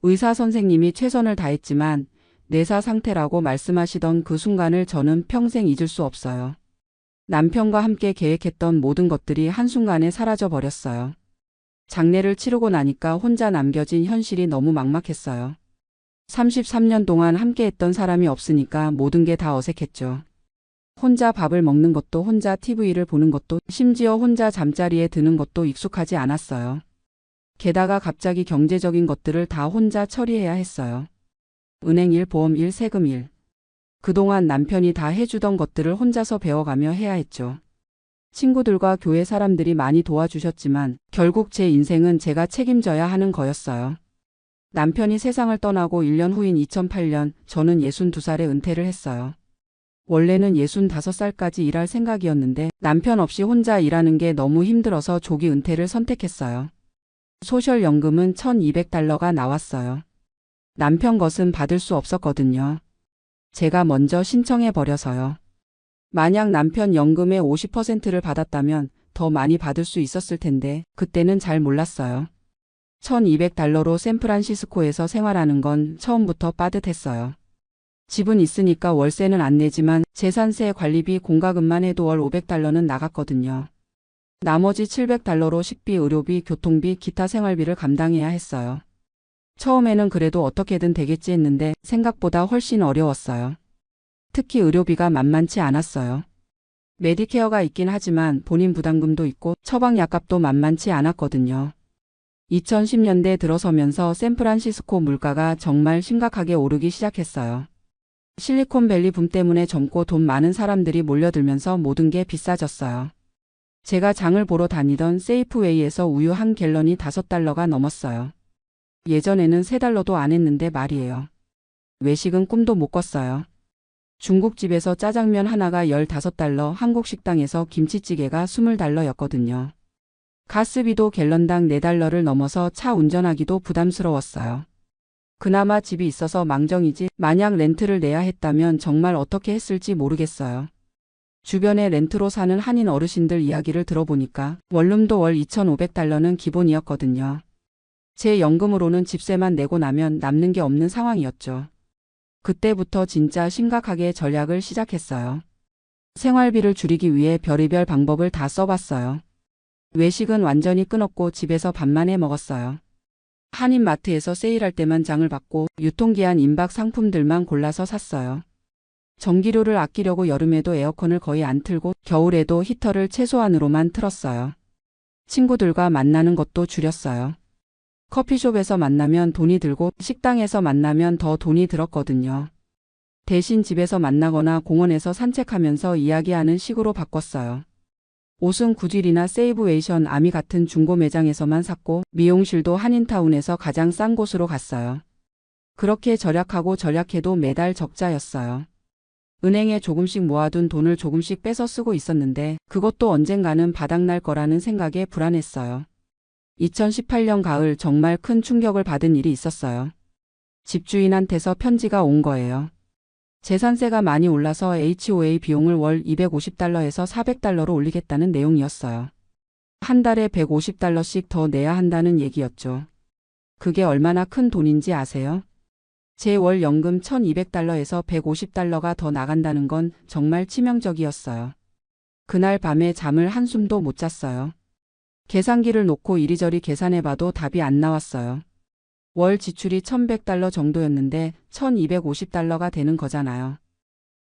의사 선생님이 최선을 다했지만 내사 상태라고 말씀하시던 그 순간을 저는 평생 잊을 수 없어요. 남편과 함께 계획했던 모든 것들이 한순간에 사라져 버렸어요. 장례를 치르고 나니까 혼자 남겨진 현실이 너무 막막했어요. 33년 동안 함께했던 사람이 없으니까 모든 게 다 어색했죠. 혼자 밥을 먹는 것도, 혼자 TV를 보는 것도, 심지어 혼자 잠자리에 드는 것도 익숙하지 않았어요. 게다가 갑자기 경제적인 것들을 다 혼자 처리해야 했어요. 은행 일, 보험 일, 세금 일. 그동안 남편이 다 해주던 것들을 혼자서 배워가며 해야 했죠. 친구들과 교회 사람들이 많이 도와주셨지만 결국 제 인생은 제가 책임져야 하는 거였어요. 남편이 세상을 떠나고 1년 후인 2008년 저는 62살에 은퇴를 했어요. 원래는 65살까지 일할 생각이었는데 남편 없이 혼자 일하는 게 너무 힘들어서 조기 은퇴를 선택했어요. 소셜연금은 $1200가 나왔어요. 남편 것은 받을 수 없었거든요. 제가 먼저 신청해버려서요. 만약 남편 연금의 50%를 받았다면 더 많이 받을 수 있었을 텐데 그때는 잘 몰랐어요. $1200로 샌프란시스코에서 생활하는 건 처음부터 빠듯했어요. 집은 있으니까 월세는 안 내지만 재산세, 관리비, 공과금만 해도 월 $500는 나갔거든요. 나머지 $700로 식비, 의료비, 교통비, 기타 생활비를 감당해야 했어요. 처음에는 그래도 어떻게든 되겠지 했는데 생각보다 훨씬 어려웠어요. 특히 의료비가 만만치 않았어요. 메디케어가 있긴 하지만 본인 부담금도 있고 처방약값도 만만치 않았거든요. 2010년대 들어서면서 샌프란시스코 물가가 정말 심각하게 오르기 시작했어요. 실리콘밸리 붐 때문에 젊고 돈 많은 사람들이 몰려들면서 모든 게 비싸졌어요. 제가 장을 보러 다니던 세이프웨이에서 우유 한 갤런이 $5가 넘었어요. 예전에는 $3도 안 했는데 말이에요. 외식은 꿈도 못 꿨어요. 중국집에서 짜장면 하나가 $15, 한국 식당에서 김치찌개가 $20였거든요. 가스비도 갤런당 $4를 넘어서 차 운전하기도 부담스러웠어요. 그나마 집이 있어서 망정이지 만약 렌트를 내야 했다면 정말 어떻게 했을지 모르겠어요. 주변에 렌트로 사는 한인 어르신들 이야기를 들어보니까 원룸도 월 $2500는 기본이었거든요. 제 연금으로는 집세만 내고 나면 남는 게 없는 상황이었죠. 그때부터 진짜 심각하게 전략을 시작했어요. 생활비를 줄이기 위해 별의별 방법을 다 써봤어요. 외식은 완전히 끊었고 집에서 밥만 해 먹었어요. 한인마트에서 세일할 때만 장을 받고 유통기한 임박 상품들만 골라서 샀어요. 전기료를 아끼려고 여름에도 에어컨을 거의 안 틀고 겨울에도 히터를 최소한으로만 틀었어요. 친구들과 만나는 것도 줄였어요. 커피숍에서 만나면 돈이 들고 식당에서 만나면 더 돈이 들었거든요. 대신 집에서 만나거나 공원에서 산책하면서 이야기하는 식으로 바꿨어요. 옷은 구질이나 세이브웨이션 아미 같은 중고 매장에서만 샀고 미용실도 한인타운에서 가장 싼 곳으로 갔어요. 그렇게 절약하고 절약해도 매달 적자였어요. 은행에 조금씩 모아둔 돈을 조금씩 빼서 쓰고 있었는데 그것도 언젠가는 바닥날 거라는 생각에 불안했어요. 2018년 가을 정말 큰 충격을 받은 일이 있었어요. 집주인한테서 편지가 온 거예요. 재산세가 많이 올라서 HOA 비용을 월 $250에서 $400로 올리겠다는 내용이었어요. 한 달에 $150씩 더 내야 한다는 얘기였죠. 그게 얼마나 큰 돈인지 아세요? 제 월 연금 $1200에서 $150가 더 나간다는 건 정말 치명적이었어요. 그날 밤에 잠을 한숨도 못 잤어요. 계산기를 놓고 이리저리 계산해봐도 답이 안 나왔어요. 월 지출이 $1100 정도였는데 $1250가 되는 거잖아요.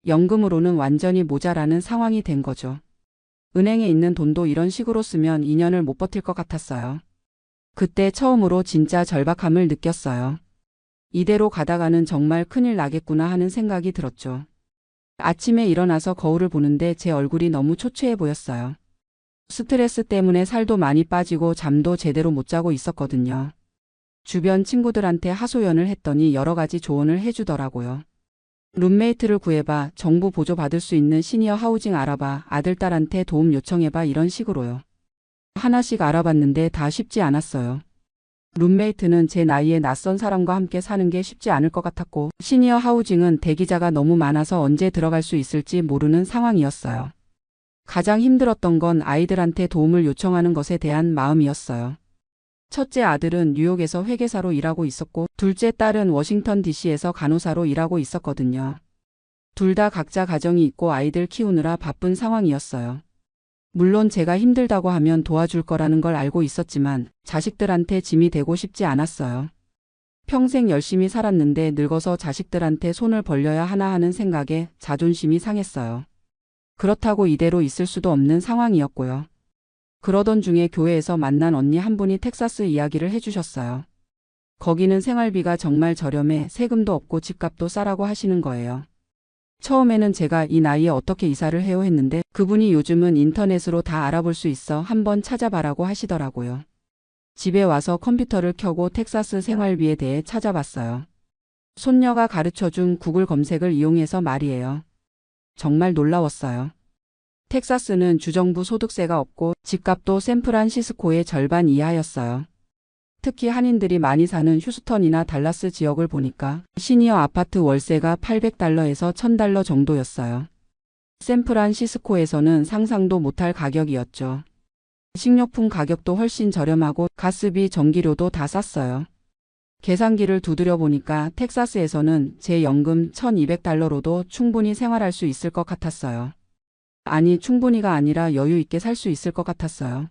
연금으로는 완전히 모자라는 상황이 된 거죠. 은행에 있는 돈도 이런 식으로 쓰면 2년을 못 버틸 것 같았어요. 그때 처음으로 진짜 절박함을 느꼈어요. 이대로 가다가는 정말 큰일 나겠구나 하는 생각이 들었죠. 아침에 일어나서 거울을 보는데 제 얼굴이 너무 초췌해 보였어요. 스트레스 때문에 살도 많이 빠지고 잠도 제대로 못 자고 있었거든요. 주변 친구들한테 하소연을 했더니 여러 가지 조언을 해주더라고요. 룸메이트를 구해봐, 정부 보조 받을 수 있는 시니어 하우징 알아봐, 아들, 딸한테 도움 요청해봐 이런 식으로요. 하나씩 알아봤는데 다 쉽지 않았어요. 룸메이트는 제 나이에 낯선 사람과 함께 사는 게 쉽지 않을 것 같았고 시니어 하우징은 대기자가 너무 많아서 언제 들어갈 수 있을지 모르는 상황이었어요. 가장 힘들었던 건 아이들한테 도움을 요청하는 것에 대한 마음이었어요. 첫째 아들은 뉴욕에서 회계사로 일하고 있었고 둘째 딸은 워싱턴 DC에서 간호사로 일하고 있었거든요. 둘 다 각자 가정이 있고 아이들 키우느라 바쁜 상황이었어요. 물론 제가 힘들다고 하면 도와줄 거라는 걸 알고 있었지만 자식들한테 짐이 되고 싶지 않았어요. 평생 열심히 살았는데 늙어서 자식들한테 손을 벌려야 하나 하는 생각에 자존심이 상했어요. 그렇다고 이대로 있을 수도 없는 상황이었고요. 그러던 중에 교회에서 만난 언니 한 분이 텍사스 이야기를 해주셨어요. 거기는 생활비가 정말 저렴해 세금도 없고 집값도 싸라고 하시는 거예요. 처음에는 제가 이 나이에 어떻게 이사를 해요 했는데 그분이 요즘은 인터넷으로 다 알아볼 수 있어 한번 찾아봐라고 하시더라고요. 집에 와서 컴퓨터를 켜고 텍사스 생활비에 대해 찾아봤어요. 손녀가 가르쳐준 구글 검색을 이용해서 말이에요. 정말 놀라웠어요. 텍사스는 주정부 소득세가 없고 집값도 샌프란시스코의 절반 이하였어요. 특히 한인들이 많이 사는 휴스턴이나 달라스 지역을 보니까 시니어 아파트 월세가 $800에서 $1000 정도였어요. 샌프란시스코에서는 상상도 못할 가격이었죠. 식료품 가격도 훨씬 저렴하고 가스비, 전기료도 다 쌌어요. 계산기를 두드려 보니까 텍사스에서는 제 연금 $1200로도 충분히 생활할 수 있을 것 같았어요. 아니, 충분히가 아니라 여유 있게 살 수 있을 것 같았어요.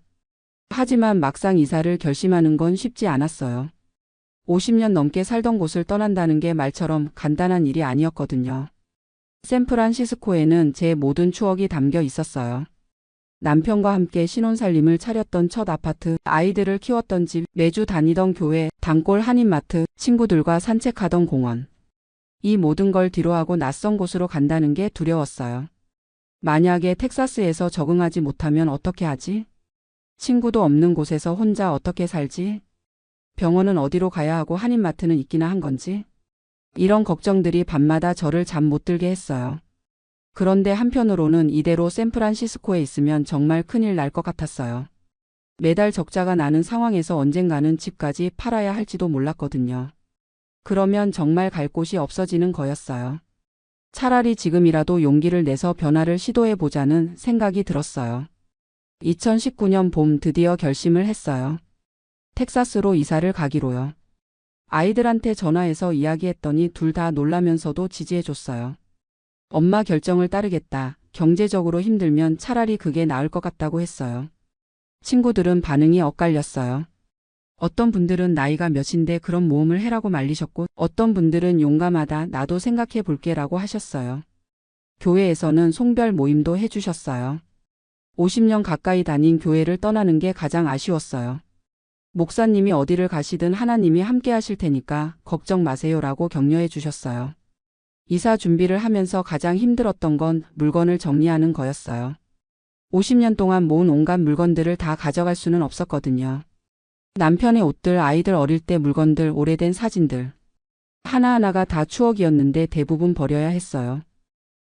하지만 막상 이사를 결심하는 건 쉽지 않았어요. 50년 넘게 살던 곳을 떠난다는 게 말처럼 간단한 일이 아니었거든요. 샌프란시스코에는 제 모든 추억이 담겨 있었어요. 남편과 함께 신혼살림을 차렸던 첫 아파트, 아이들을 키웠던 집, 매주 다니던 교회, 단골 한인마트, 친구들과 산책하던 공원. 이 모든 걸 뒤로하고 낯선 곳으로 간다는 게 두려웠어요. 만약에 텍사스에서 적응하지 못하면 어떻게 하지? 친구도 없는 곳에서 혼자 어떻게 살지? 병원은 어디로 가야 하고 한인마트는 있기나 한 건지? 이런 걱정들이 밤마다 저를 잠 못 들게 했어요. 그런데 한편으로는 이대로 샌프란시스코에 있으면 정말 큰일 날 것 같았어요. 매달 적자가 나는 상황에서 언젠가는 집까지 팔아야 할지도 몰랐거든요. 그러면 정말 갈 곳이 없어지는 거였어요. 차라리 지금이라도 용기를 내서 변화를 시도해보자는 생각이 들었어요. 2019년 봄 드디어 결심을 했어요. 텍사스로 이사를 가기로요. 아이들한테 전화해서 이야기했더니 둘 다 놀라면서도 지지해줬어요. 엄마 결정을 따르겠다. 경제적으로 힘들면 차라리 그게 나을 것 같다고 했어요. 친구들은 반응이 엇갈렸어요. 어떤 분들은 나이가 몇인데 그런 모험을 해라고 말리셨고 어떤 분들은 용감하다 나도 생각해 볼게라고 하셨어요. 교회에서는 송별 모임도 해주셨어요. 50년 가까이 다닌 교회를 떠나는 게 가장 아쉬웠어요. 목사님이 어디를 가시든 하나님이 함께 하실 테니까 걱정 마세요라고 격려해 주셨어요. 이사 준비를 하면서 가장 힘들었던 건 물건을 정리하는 거였어요. 50년 동안 모은 온갖 물건들을 다 가져갈 수는 없었거든요. 남편의 옷들, 아이들 어릴 때 물건들, 오래된 사진들. 하나하나가 다 추억이었는데 대부분 버려야 했어요.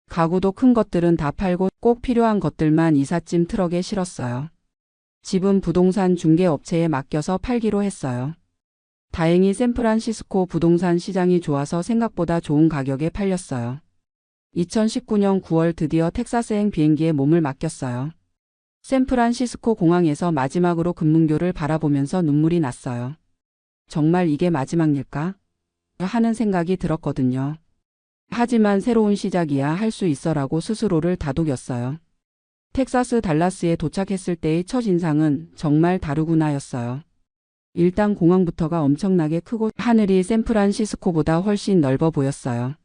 가구도 큰 것들은 다 팔고 꼭 필요한 것들만 이삿짐 트럭에 실었어요. 집은 부동산 중개업체에 맡겨서 팔기로 했어요. 다행히 샌프란시스코 부동산 시장이 좋아서 생각보다 좋은 가격에 팔렸어요. 2019년 9월 드디어 텍사스행 비행기에 몸을 맡겼어요. 샌프란시스코 공항에서 마지막으로 금문교를 바라보면서 눈물이 났어요. 정말 이게 마지막 일까? 하는 생각이 들었거든요. 하지만 새로운 시작이야 할 수 있어라고 스스로를 다독였어요. 텍사스 달라스에 도착했을 때의 첫 인상은 정말 다르구나였어요. 일단 공항부터가 엄청나게 크고 하늘이 샌프란시스코보다 훨씬 넓어 보였어요.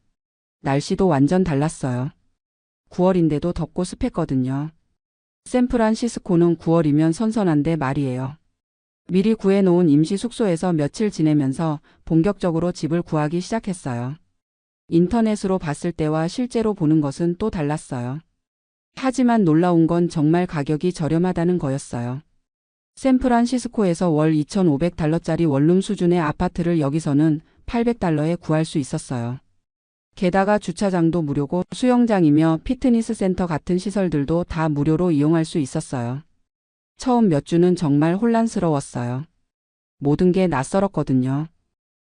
날씨도 완전 달랐어요. 9월인데도 덥고 습했거든요. 샌프란시스코는 9월이면 선선한데 말이에요. 미리 구해놓은 임시 숙소에서 며칠 지내면서 본격적으로 집을 구하기 시작했어요. 인터넷으로 봤을 때와 실제로 보는 것은 또 달랐어요. 하지만 놀라운 건 정말 가격이 저렴하다는 거였어요. 샌프란시스코에서 월 $2,500짜리 원룸 수준의 아파트를 여기서는 $800에 구할 수 있었어요. 게다가 주차장도 무료고 수영장이며 피트니스 센터 같은 시설들도 다 무료로 이용할 수 있었어요. 처음 몇 주는 정말 혼란스러웠어요. 모든 게 낯설었거든요.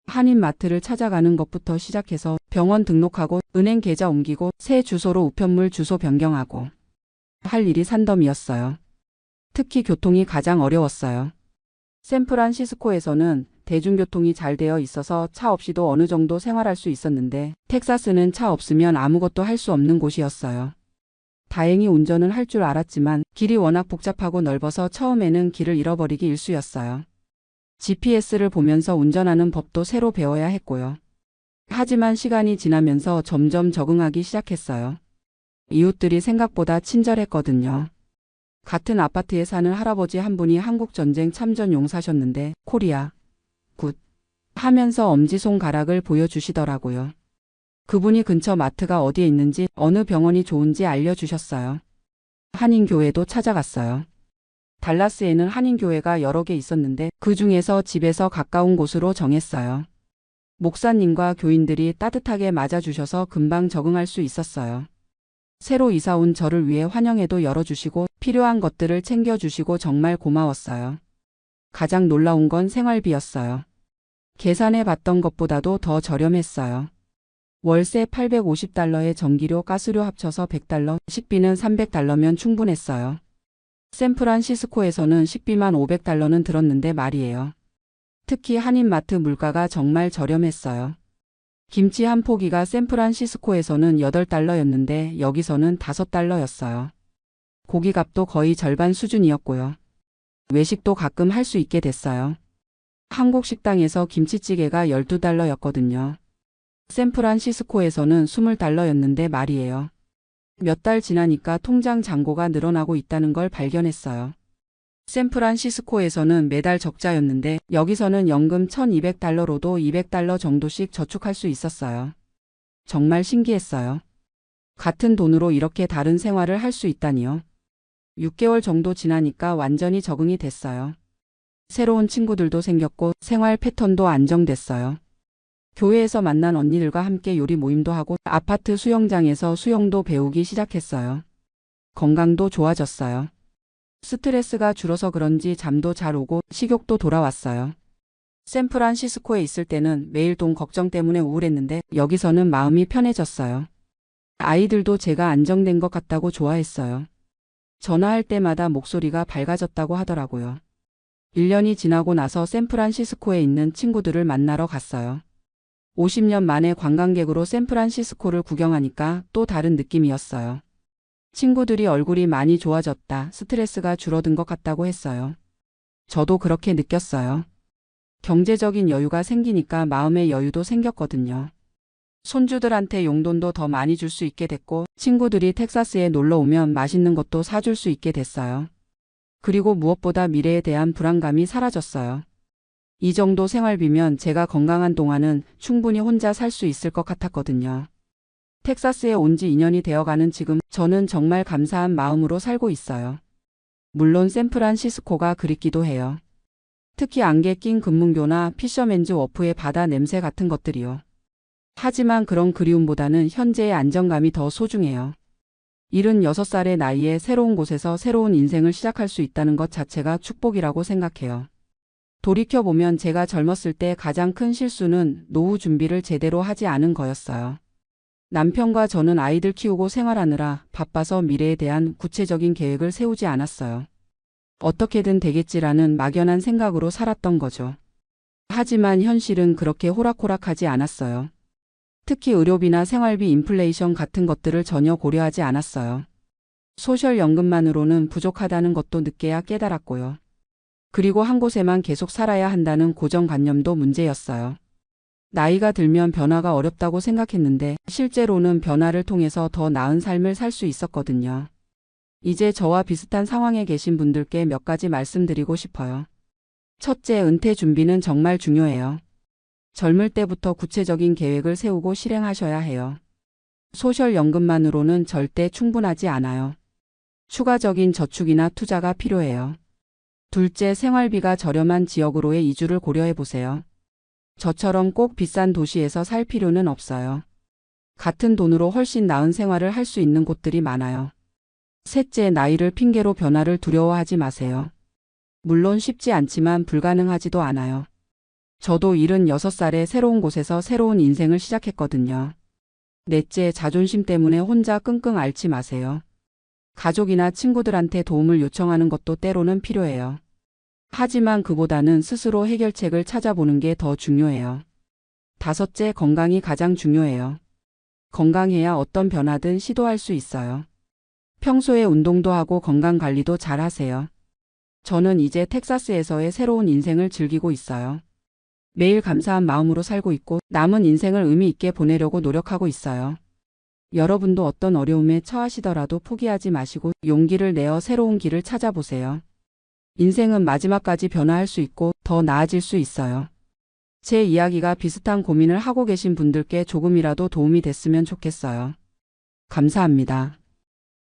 한인마트를 찾아가는 것부터 시작해서 병원 등록하고 은행 계좌 옮기고 새 주소로 우편물 주소 변경하고 할 일이 산더미였어요. 특히 교통이 가장 어려웠어요. 샌프란시스코에서는 대중교통이 잘 되어 있어서 차 없이도 어느 정도 생활할 수 있었는데 텍사스는 차 없으면 아무것도 할 수 없는 곳이었어요. 다행히 운전은 할 줄 알았지만 길이 워낙 복잡하고 넓어서 처음에는 길을 잃어버리기 일쑤였어요. GPS를 보면서 운전하는 법도 새로 배워야 했고요. 하지만 시간이 지나면서 점점 적응하기 시작했어요. 이웃들이 생각보다 친절했거든요. 같은 아파트에 사는 할아버지 한 분이 한국전쟁 참전 용사셨는데 코리아 굿 하면서 엄지손가락을 보여주시더라고요. 그분이 근처 마트가 어디에 있는지 어느 병원이 좋은지 알려주셨어요. 한인교회도 찾아갔어요. 달라스에는 한인교회가 여러 개 있었는데 그 중에서 집에서 가까운 곳으로 정했어요. 목사님과 교인들이 따뜻하게 맞아주셔서 금방 적응할 수 있었어요. 새로 이사 온 저를 위해 환영회도 열어주시고 필요한 것들을 챙겨주시고 정말 고마웠어요. 가장 놀라운 건 생활비였어요. 계산해 봤던 것보다도 더 저렴했어요. 월세 $850에 전기료, 가스료 합쳐서 $100, 식비는 $300면 충분했어요. 샌프란시스코에서는 식비만 $500는 들었는데 말이에요. 특히 한인마트 물가가 정말 저렴했어요. 김치 한 포기가 샌프란시스코에서는 $8였는데 여기서는 $5였어요. 고기값도 거의 절반 수준이었고요. 외식도 가끔 할 수 있게 됐어요. 한국 식당에서 김치찌개가 $12였거든요. 샌프란시스코에서는 $20였는데 말이에요. 몇 달 지나니까 통장 잔고가 늘어나고 있다는 걸 발견했어요. 샌프란시스코에서는 매달 적자였는데 여기서는 연금 $1200로도 $200 정도씩 저축할 수 있었어요. 정말 신기했어요. 같은 돈으로 이렇게 다른 생활을 할 수 있다니요. 6개월 정도 지나니까 완전히 적응이 됐어요. 새로운 친구들도 생겼고 생활 패턴도 안정됐어요. 교회에서 만난 언니들과 함께 요리 모임도 하고 아파트 수영장에서 수영도 배우기 시작했어요. 건강도 좋아졌어요. 스트레스가 줄어서 그런지 잠도 잘 오고 식욕도 돌아왔어요. 샌프란시스코에 있을 때는 매일 돈 걱정 때문에 우울했는데 여기서는 마음이 편해졌어요. 아이들도 제가 안정된 것 같다고 좋아했어요. 전화할 때마다 목소리가 밝아졌다고 하더라고요. 1년이 지나고 나서 샌프란시스코에 있는 친구들을 만나러 갔어요. 50년 만에 관광객으로 샌프란시스코를 구경하니까 또 다른 느낌이었어요. 친구들이 얼굴이 많이 좋아졌다, 스트레스가 줄어든 것 같다고 했어요. 저도 그렇게 느꼈어요. 경제적인 여유가 생기니까 마음의 여유도 생겼거든요. 손주들한테 용돈도 더 많이 줄 수 있게 됐고 친구들이 텍사스에 놀러 오면 맛있는 것도 사줄 수 있게 됐어요. 그리고 무엇보다 미래에 대한 불안감이 사라졌어요. 이 정도 생활비면 제가 건강한 동안은 충분히 혼자 살 수 있을 것 같았거든요. 텍사스에 온 지 2년이 되어가는 지금 저는 정말 감사한 마음으로 살고 있어요. 물론 샌프란시스코가 그립기도 해요. 특히 안개 낀 금문교나 피셔맨즈 워프의 바다 냄새 같은 것들이요. 하지만 그런 그리움보다는 현재의 안정감이 더 소중해요. 76살의 나이에 새로운 곳에서 새로운 인생을 시작할 수 있다는 것 자체가 축복이라고 생각해요. 돌이켜보면 제가 젊었을 때 가장 큰 실수는 노후 준비를 제대로 하지 않은 거였어요. 남편과 저는 아이들 키우고 생활하느라 바빠서 미래에 대한 구체적인 계획을 세우지 않았어요. 어떻게든 되겠지라는 막연한 생각으로 살았던 거죠. 하지만 현실은 그렇게 호락호락하지 않았어요. 특히 의료비나 생활비, 인플레이션 같은 것들을 전혀 고려하지 않았어요. 소셜연금만으로는 부족하다는 것도 늦게야 깨달았고요. 그리고 한 곳에만 계속 살아야 한다는 고정관념도 문제였어요. 나이가 들면 변화가 어렵다고 생각했는데 실제로는 변화를 통해서 더 나은 삶을 살 수 있었거든요. 이제 저와 비슷한 상황에 계신 분들께 몇 가지 말씀드리고 싶어요. 첫째, 은퇴 준비는 정말 중요해요. 젊을 때부터 구체적인 계획을 세우고 실행하셔야 해요. 소셜연금만으로는 절대 충분하지 않아요. 추가적인 저축이나 투자가 필요해요. 둘째, 생활비가 저렴한 지역으로의 이주를 고려해 보세요. 저처럼 꼭 비싼 도시에서 살 필요는 없어요. 같은 돈으로 훨씬 나은 생활을 할 수 있는 곳들이 많아요. 셋째, 나이를 핑계로 변화를 두려워하지 마세요. 물론 쉽지 않지만 불가능하지도 않아요. 저도 76살에 새로운 곳에서 새로운 인생을 시작했거든요. 넷째, 자존심 때문에 혼자 끙끙 앓지 마세요. 가족이나 친구들한테 도움을 요청하는 것도 때로는 필요해요. 하지만 그보다는 스스로 해결책을 찾아보는 게 더 중요해요. 다섯째, 건강이 가장 중요해요. 건강해야 어떤 변화든 시도할 수 있어요. 평소에 운동도 하고 건강 관리도 잘 하세요. 저는 이제 텍사스에서의 새로운 인생을 즐기고 있어요. 매일 감사한 마음으로 살고 있고 남은 인생을 의미 있게 보내려고 노력하고 있어요. 여러분도 어떤 어려움에 처하시더라도 포기하지 마시고 용기를 내어 새로운 길을 찾아보세요. 인생은 마지막까지 변화할 수 있고 더 나아질 수 있어요. 제 이야기가 비슷한 고민을 하고 계신 분들께 조금이라도 도움이 됐으면 좋겠어요. 감사합니다.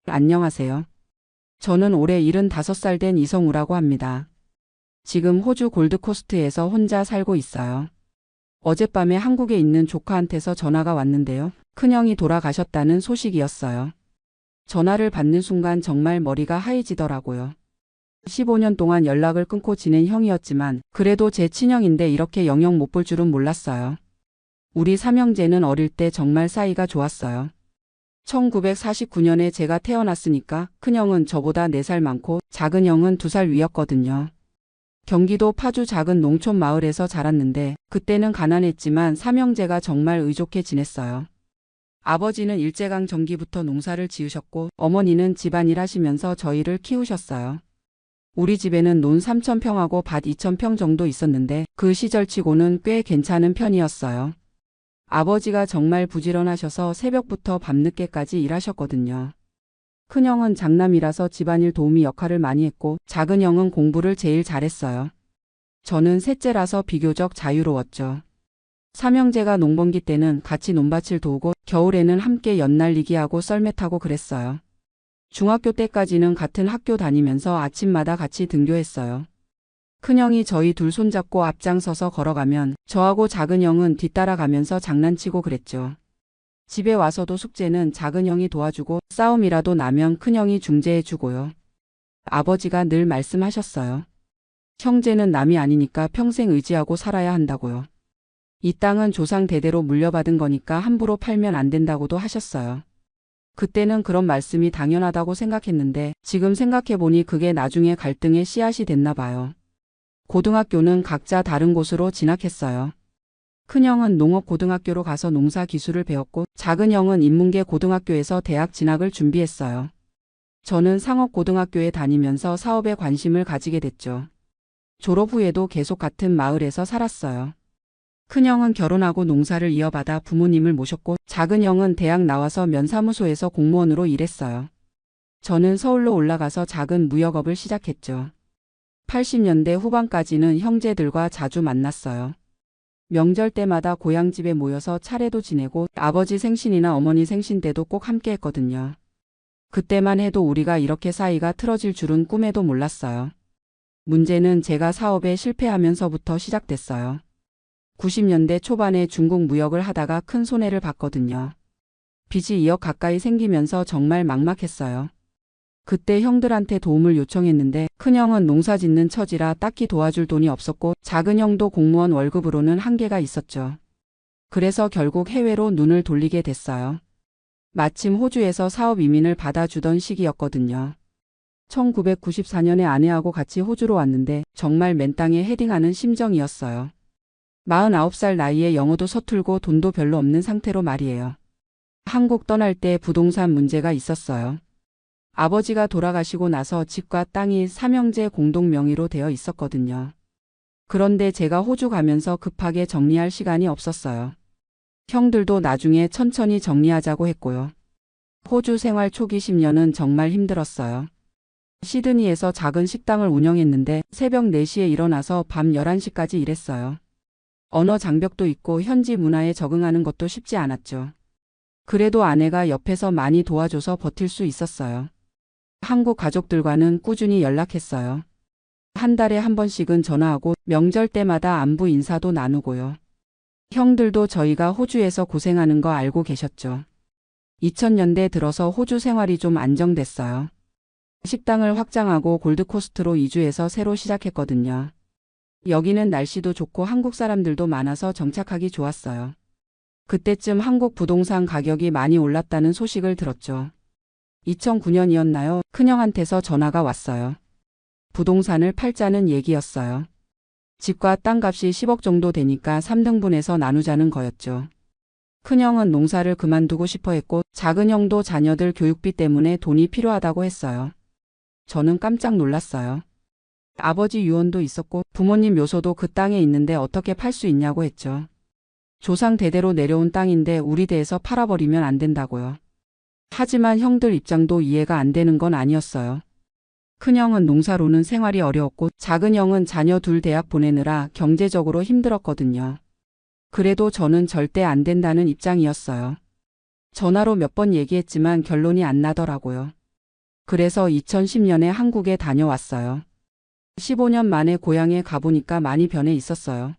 안녕하세요. 저는 올해 75살 된 이성우라고 합니다. 지금 호주 골드코스트에서 혼자 살고 있어요. 어젯밤에 한국에 있는 조카한테서 전화가 왔는데요. 큰형이 돌아가셨다는 소식이었어요. 전화를 받는 순간 정말 머리가 하얘지더라고요. 15년 동안 연락을 끊고 지낸 형이었지만 그래도 제 친형인데 이렇게 영영 못 볼 줄은 몰랐어요. 우리 삼형제는 어릴 때 정말 사이가 좋았어요. 1949년에 제가 태어났으니까 큰형은 저보다 4살 많고 작은 형은 2살 위였거든요. 경기도 파주 작은 농촌 마을에서 자랐는데 그때는 가난했지만 삼형제가 정말 의좋게 지냈어요. 아버지는 일제강 전기부터 농사를 지으셨고 어머니는 집안일 하시면서 저희를 키우셨어요. 우리 집에는 논 3,000평하고 밭 2,000평 정도 있었는데 그 시절치고는 꽤 괜찮은 편이었어요. 아버지가 정말 부지런하셔서 새벽부터 밤늦게까지 일하셨거든요. 큰형은 장남이라서 집안일 도우미 역할을 많이 했고 작은 형은 공부를 제일 잘했어요. 저는 셋째라서 비교적 자유로웠죠. 삼형제가 농번기 때는 같이 논밭을 도우고 겨울에는 함께 연날리기 하고 썰매 타고 그랬어요. 중학교 때까지는 같은 학교 다니면서 아침마다 같이 등교했어요. 큰형이 저희 둘 손잡고 앞장서서 걸어가면 저하고 작은 형은 뒤따라가면서 장난치고 그랬죠. 집에 와서도 숙제는 작은 형이 도와주고 싸움이라도 나면 큰형이 중재해주고요. 아버지가 늘 말씀하셨어요. 형제는 남이 아니니까 평생 의지하고 살아야 한다고요. 이 땅은 조상 대대로 물려받은 거니까 함부로 팔면 안 된다고도 하셨어요. 그때는 그런 말씀이 당연하다고 생각했는데 지금 생각해보니 그게 나중에 갈등의 씨앗이 됐나 봐요. 고등학교는 각자 다른 곳으로 진학했어요. 큰형은 농업고등학교로 가서 농사 기술을 배웠고 작은 형은 인문계 고등학교에서 대학 진학을 준비했어요. 저는 상업고등학교에 다니면서 사업에 관심을 가지게 됐죠. 졸업 후에도 계속 같은 마을에서 살았어요. 큰형은 결혼하고 농사를 이어받아 부모님을 모셨고 작은 형은 대학 나와서 면사무소에서 공무원으로 일했어요. 저는 서울로 올라가서 작은 무역업을 시작했죠. 80년대 후반까지는 형제들과 자주 만났어요. 명절 때마다 고향집에 모여서 차례도 지내고 아버지 생신이나 어머니 생신 때도 꼭 함께 했거든요. 그때만 해도 우리가 이렇게 사이가 틀어질 줄은 꿈에도 몰랐어요. 문제는 제가 사업에 실패하면서부터 시작됐어요. 90년대 초반에 중국 무역을 하다가 큰 손해를 봤거든요. 빚이 2억 가까이 생기면서 정말 막막했어요. 그때 형들한테 도움을 요청했는데 큰형은 농사 짓는 처지라 딱히 도와줄 돈이 없었고 작은 형도 공무원 월급으로는 한계가 있었죠. 그래서 결국 해외로 눈을 돌리게 됐어요. 마침 호주에서 사업 이민을 받아주던 시기였거든요. 1994년에 아내하고 같이 호주로 왔는데 정말 맨땅에 헤딩하는 심정이었어요. 49살 나이에 영어도 서툴고 돈도 별로 없는 상태로 말이에요. 한국 떠날 때 부동산 문제가 있었어요. 아버지가 돌아가시고 나서 집과 땅이 삼형제 공동 명의로 되어 있었거든요. 그런데 제가 호주 가면서 급하게 정리할 시간이 없었어요. 형들도 나중에 천천히 정리하자고 했고요. 호주 생활 초기 10년은 정말 힘들었어요. 시드니에서 작은 식당을 운영했는데 새벽 4시에 일어나서 밤 11시까지 일했어요. 언어 장벽도 있고 현지 문화에 적응하는 것도 쉽지 않았죠. 그래도 아내가 옆에서 많이 도와줘서 버틸 수 있었어요. 한국 가족들과는 꾸준히 연락했어요. 한 달에 한 번씩은 전화하고 명절 때마다 안부 인사도 나누고요. 형들도 저희가 호주에서 고생하는 거 알고 계셨죠. 2000년대 들어서 호주 생활이 좀 안정됐어요. 식당을 확장하고 골드코스트로 이주해서 새로 시작했거든요. 여기는 날씨도 좋고 한국 사람들도 많아서 정착하기 좋았어요. 그때쯤 한국 부동산 가격이 많이 올랐다는 소식을 들었죠. 2009년이었나요? 큰형한테서 전화가 왔어요. 부동산을 팔자는 얘기였어요. 집과 땅값이 10억 정도 되니까 3등분해서 나누자는 거였죠. 큰형은 농사를 그만두고 싶어 했고 작은형도 자녀들 교육비 때문에 돈이 필요하다고 했어요. 저는 깜짝 놀랐어요. 아버지 유언도 있었고 부모님 묘소도 그 땅에 있는데 어떻게 팔 수 있냐고 했죠. 조상 대대로 내려온 땅인데 우리 대에서 팔아버리면 안 된다고요. 하지만 형들 입장도 이해가 안 되는 건 아니었어요. 큰형은 농사로는 생활이 어려웠고 작은형은 자녀 둘 대학 보내느라 경제적으로 힘들었거든요. 그래도 저는 절대 안 된다는 입장이었어요. 전화로 몇 번 얘기했지만 결론이 안 나더라고요. 그래서 2010년에 한국에 다녀왔어요. 15년 만에 고향에 가보니까 많이 변해 있었어요.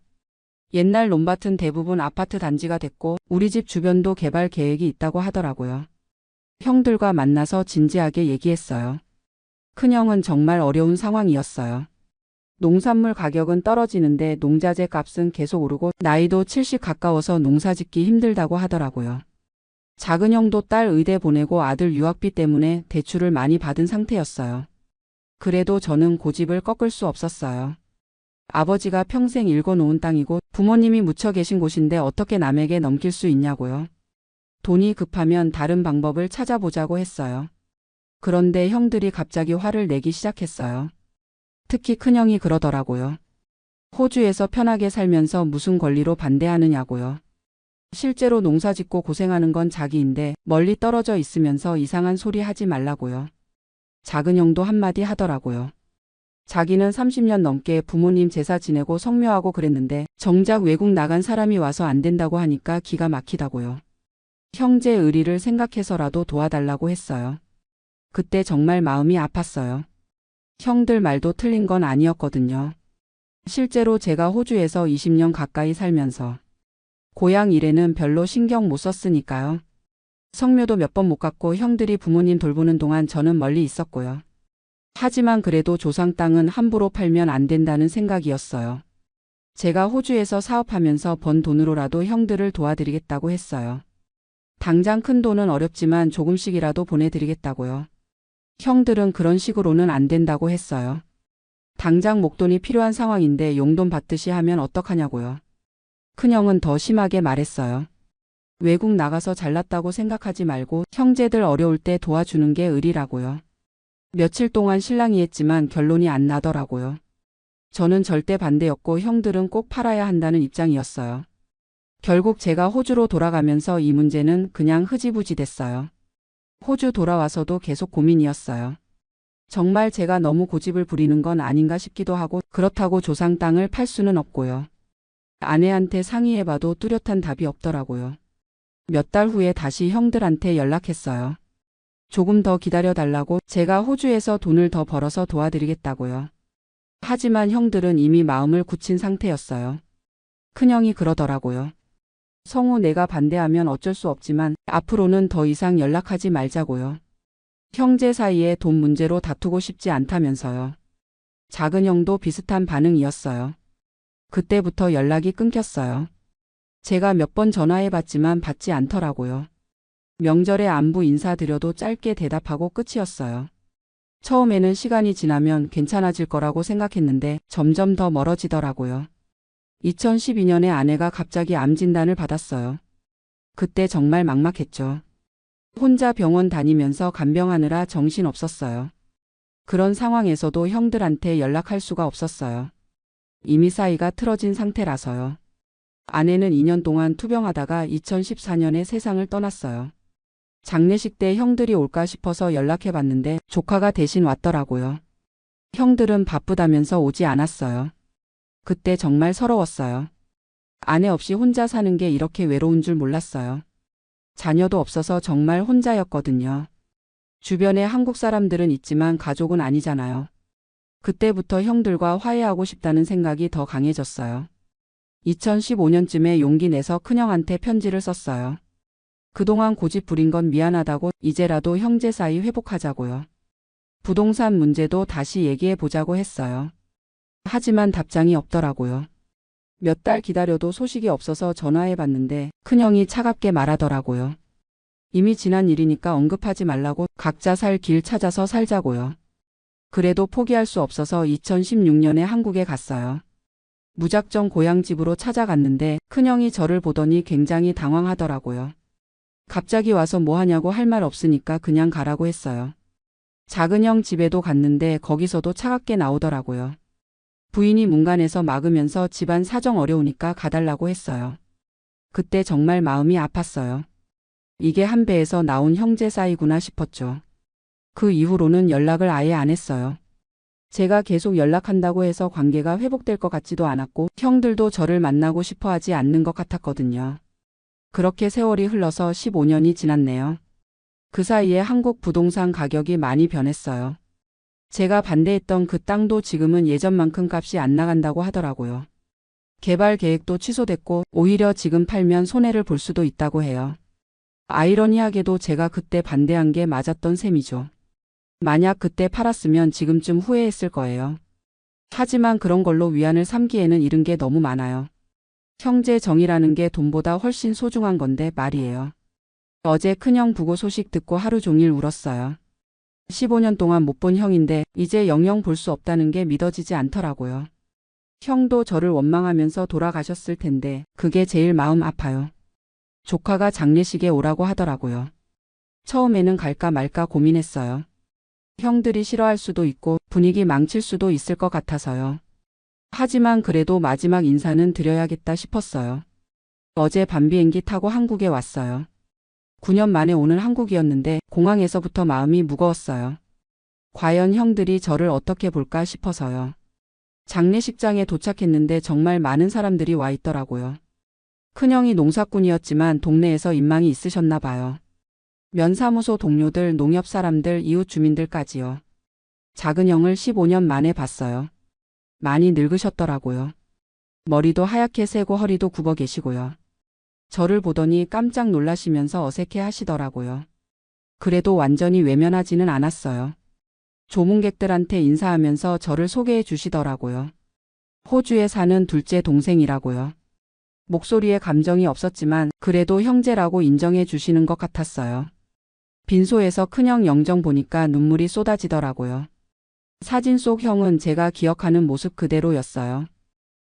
옛날 논밭은 대부분 아파트 단지가 됐고 우리 집 주변도 개발 계획이 있다고 하더라고요. 형들과 만나서 진지하게 얘기했어요. 큰형은 정말 어려운 상황이었어요. 농산물 가격은 떨어지는데 농자재 값은 계속 오르고 나이도 70 가까워서 농사짓기 힘들다고 하더라고요. 작은형도 딸 의대 보내고 아들 유학비 때문에 대출을 많이 받은 상태였어요. 그래도 저는 고집을 꺾을 수 없었어요. 아버지가 평생 일궈놓은 땅이고 부모님이 묻혀 계신 곳인데 어떻게 남에게 넘길 수 있냐고요. 돈이 급하면 다른 방법을 찾아보자고 했어요. 그런데 형들이 갑자기 화를 내기 시작했어요. 특히 큰형이 그러더라고요. 호주에서 편하게 살면서 무슨 권리로 반대하느냐고요. 실제로 농사짓고 고생하는 건 자기인데 멀리 떨어져 있으면서 이상한 소리 하지 말라고요. 작은형도 한마디 하더라고요. 자기는 30년 넘게 부모님 제사 지내고 성묘하고 그랬는데 정작 외국 나간 사람이 와서 안 된다고 하니까 기가 막히다고요. 형제 의리를 생각해서라도 도와달라고 했어요. 그때 정말 마음이 아팠어요. 형들 말도 틀린 건 아니었거든요. 실제로 제가 호주에서 20년 가까이 살면서 고향 일에는 별로 신경 못 썼으니까요. 성묘도 몇 번 못 갔고 형들이 부모님 돌보는 동안 저는 멀리 있었고요. 하지만 그래도 조상 땅은 함부로 팔면 안 된다는 생각이었어요. 제가 호주에서 사업하면서 번 돈으로라도 형들을 도와드리겠다고 했어요. 당장 큰 돈은 어렵지만 조금씩이라도 보내드리겠다고요. 형들은 그런 식으로는 안 된다고 했어요. 당장 목돈이 필요한 상황인데 용돈 받듯이 하면 어떡하냐고요. 큰형은 더 심하게 말했어요. 외국 나가서 잘났다고 생각하지 말고 형제들 어려울 때 도와주는 게 의리라고요. 며칠 동안 실랑이 했지만 결론이 안 나더라고요. 저는 절대 반대였고 형들은 꼭 팔아야 한다는 입장이었어요. 결국 제가 호주로 돌아가면서 이 문제는 그냥 흐지부지 됐어요. 호주 돌아와서도 계속 고민이었어요. 정말 제가 너무 고집을 부리는 건 아닌가 싶기도 하고 그렇다고 조상 땅을 팔 수는 없고요. 아내한테 상의해봐도 뚜렷한 답이 없더라고요. 몇 달 후에 다시 형들한테 연락했어요. 조금 더 기다려달라고 제가 호주에서 돈을 더 벌어서 도와드리겠다고요. 하지만 형들은 이미 마음을 굳힌 상태였어요. 큰형이 그러더라고요. 성우 내가 반대하면 어쩔 수 없지만 앞으로는 더 이상 연락하지 말자고요. 형제 사이에 돈 문제로 다투고 싶지 않다면서요. 작은형도 비슷한 반응이었어요. 그때부터 연락이 끊겼어요. 제가 몇 번 전화해봤지만 받지 않더라고요. 명절에 안부 인사드려도 짧게 대답하고 끝이었어요. 처음에는 시간이 지나면 괜찮아질 거라고 생각했는데 점점 더 멀어지더라고요. 2012년에 아내가 갑자기 암 진단을 받았어요. 그때 정말 막막했죠. 혼자 병원 다니면서 간병하느라 정신 없었어요. 그런 상황에서도 형들한테 연락할 수가 없었어요. 이미 사이가 틀어진 상태라서요. 아내는 2년 동안 투병하다가 2014년에 세상을 떠났어요. 장례식 때 형들이 올까 싶어서 연락해봤는데 조카가 대신 왔더라고요. 형들은 바쁘다면서 오지 않았어요. 그때 정말 서러웠어요. 아내 없이 혼자 사는 게 이렇게 외로운 줄 몰랐어요. 자녀도 없어서 정말 혼자였거든요. 주변에 한국 사람들은 있지만 가족은 아니잖아요. 그때부터 형들과 화해하고 싶다는 생각이 더 강해졌어요. 2015년쯤에 용기 내서 큰형한테 편지를 썼어요. 그동안 고집 부린 건 미안하다고 이제라도 형제 사이 회복하자고요. 부동산 문제도 다시 얘기해 보자고 했어요. 하지만 답장이 없더라고요. 몇 달 기다려도 소식이 없어서 전화해 봤는데 큰형이 차갑게 말하더라고요. 이미 지난 일이니까 언급하지 말라고, 각자 살 길 찾아서 살자고요. 그래도 포기할 수 없어서 2016년에 한국에 갔어요. 무작정 고향집으로 찾아갔는데 큰형이 저를 보더니 굉장히 당황하더라고요. 갑자기 와서 뭐 하냐고 할 말 없으니까 그냥 가라고 했어요. 작은형 집에도 갔는데 거기서도 차갑게 나오더라고요. 부인이 문간에서 막으면서 집안 사정 어려우니까 가달라고 했어요. 그때 정말 마음이 아팠어요. 이게 한 배에서 나온 형제 사이구나 싶었죠. 그 이후로는 연락을 아예 안 했어요. 제가 계속 연락한다고 해서 관계가 회복될 것 같지도 않았고 형들도 저를 만나고 싶어 하지 않는 것 같았거든요. 그렇게 세월이 흘러서 15년이 지났네요. 그 사이에 한국 부동산 가격이 많이 변했어요. 제가 반대했던 그 땅도 지금은 예전만큼 값이 안 나간다고 하더라고요. 개발 계획도 취소됐고 오히려 지금 팔면 손해를 볼 수도 있다고 해요. 아이러니하게도 제가 그때 반대한 게 맞았던 셈이죠. 만약 그때 팔았으면 지금쯤 후회했을 거예요. 하지만 그런 걸로 위안을 삼기에는 잃은 게 너무 많아요. 형제 정이라는 게 돈보다 훨씬 소중한 건데 말이에요. 어제 큰형 부고 소식 듣고 하루 종일 울었어요. 15년 동안 못 본 형인데 이제 영영 볼 수 없다는 게 믿어지지 않더라고요. 형도 저를 원망하면서 돌아가셨을 텐데 그게 제일 마음 아파요. 조카가 장례식에 오라고 하더라고요. 처음에는 갈까 말까 고민했어요. 형들이 싫어할 수도 있고 분위기 망칠 수도 있을 것 같아서요. 하지만 그래도 마지막 인사는 드려야겠다 싶었어요. 어제 밤 비행기 타고 한국에 왔어요. 9년 만에 오는 한국이었는데 공항에서부터 마음이 무거웠어요. 과연 형들이 저를 어떻게 볼까 싶어서요. 장례식장에 도착했는데 정말 많은 사람들이 와 있더라고요. 큰형이 농사꾼이었지만 동네에서 인망이 있으셨나 봐요. 면사무소 동료들, 농협 사람들, 이웃 주민들까지요. 작은형을 15년 만에 봤어요. 많이 늙으셨더라고요. 머리도 하얗게 새고 허리도 굽어 계시고요. 저를 보더니 깜짝 놀라시면서 어색해 하시더라고요. 그래도 완전히 외면하지는 않았어요. 조문객들한테 인사하면서 저를 소개해 주시더라고요. 호주에 사는 둘째 동생이라고요. 목소리에 감정이 없었지만 그래도 형제라고 인정해 주시는 것 같았어요. 빈소에서 큰형 영정 보니까 눈물이 쏟아지더라고요. 사진 속 형은 제가 기억하는 모습 그대로였어요.